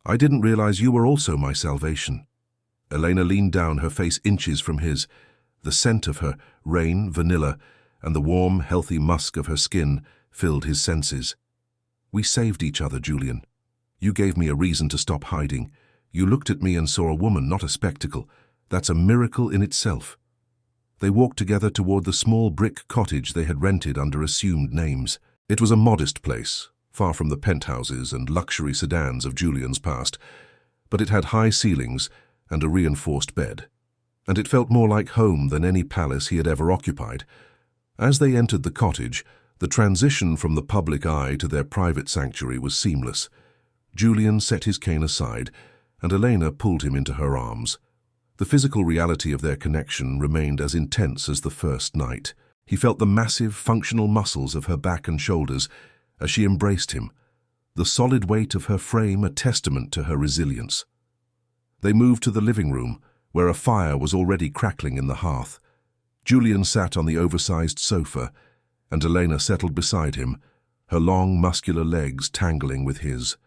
I didn't realize you were also my salvation." Elena leaned down, her face inches from his. The scent of her, rain, vanilla, and the warm, healthy musk of her skin filled his senses. "We saved each other, Julian. You gave me a reason to stop hiding. You looked at me and saw a woman, not a spectacle. That's a miracle in itself." They walked together toward the small brick cottage they had rented under assumed names. It was a modest place, far from the penthouses and luxury sedans of Julian's past, but it had high ceilings and a reinforced bed, and it felt more like home than any palace he had ever occupied. As they entered the cottage, the transition from the public eye to their private sanctuary was seamless. Julian set his cane aside, and Elena pulled him into her arms. The physical reality of their connection remained as intense as the first night. He felt the massive, functional muscles of her back and shoulders as she embraced him, the solid weight of her frame a testament to her resilience. They moved to the living room, where a fire was already crackling in the hearth. Julian sat on the oversized sofa, and Elena settled beside him, her long, muscular legs tangling with his.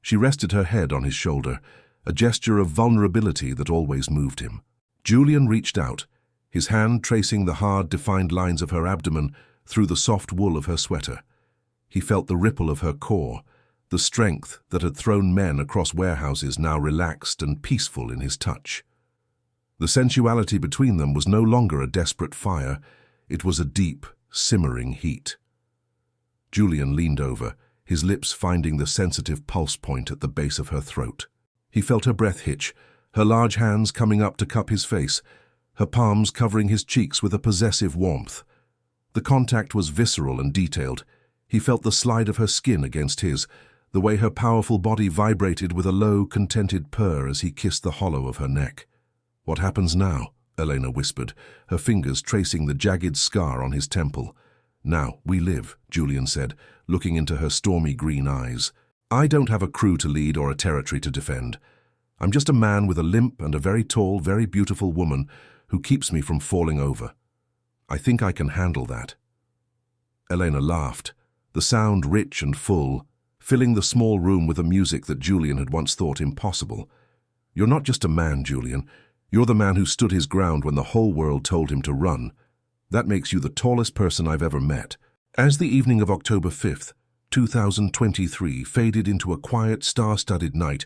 She rested her head on his shoulder, a gesture of vulnerability that always moved him. Julian reached out, his hand tracing the hard, defined lines of her abdomen through the soft wool of her sweater. He felt the ripple of her core, the strength that had thrown men across warehouses now relaxed and peaceful in his touch. The sensuality between them was no longer a desperate fire, it was a deep, simmering heat. Julian leaned over, his lips finding the sensitive pulse point at the base of her throat. He felt her breath hitch, her large hands coming up to cup his face, her palms covering his cheeks with a possessive warmth. The contact was visceral and detailed. He felt the slide of her skin against his, the way her powerful body vibrated with a low, contented purr as he kissed the hollow of her neck. "What happens now?" Elena whispered, her fingers tracing the jagged scar on his temple. "Now, we live," Julian said, looking into her stormy green eyes. "I don't have a crew to lead or a territory to defend. I'm just a man with a limp and a very tall, very beautiful woman who keeps me from falling over. I think I can handle that." Elena laughed, the sound rich and full, filling the small room with a music that Julian had once thought impossible. "You're not just a man, Julian. You're the man who stood his ground when the whole world told him to run. That makes you the tallest person I've ever met." As the evening of October 5th, 2023 faded into a quiet, star-studded night,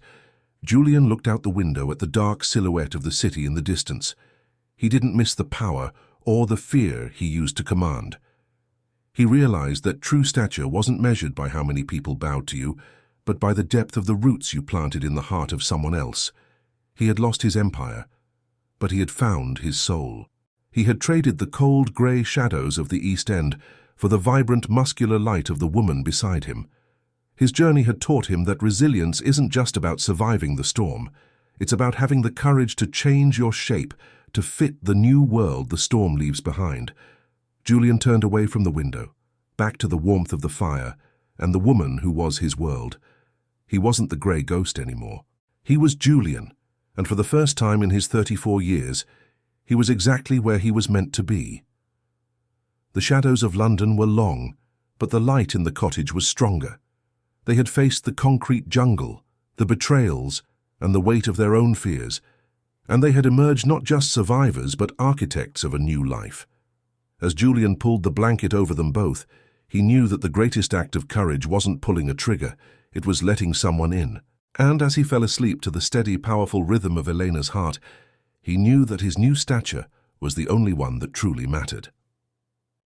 Julian looked out the window at the dark silhouette of the city in the distance. He didn't miss the power or the fear he used to command. He realized that true stature wasn't measured by how many people bowed to you, but by the depth of the roots you planted in the heart of someone else. He had lost his empire, but he had found his soul. He had traded the cold, grey shadows of the East End for the vibrant, muscular light of the woman beside him. His journey had taught him that resilience isn't just about surviving the storm. It's about having the courage to change your shape to fit the new world the storm leaves behind. Julian turned away from the window, back to the warmth of the fire and the woman who was his world. He wasn't the grey ghost anymore. He was Julian, and for the first time in his 34 years, he was exactly where he was meant to be. The shadows of London were long, but the light in the cottage was stronger. They had faced the concrete jungle, the betrayals, and the weight of their own fears, and they had emerged not just survivors but architects of a new life. As Julian pulled the blanket over them both, he knew that the greatest act of courage wasn't pulling a trigger, it was letting someone in. And as he fell asleep to the steady, powerful rhythm of Elena's heart, he knew that his new stature was the only one that truly mattered.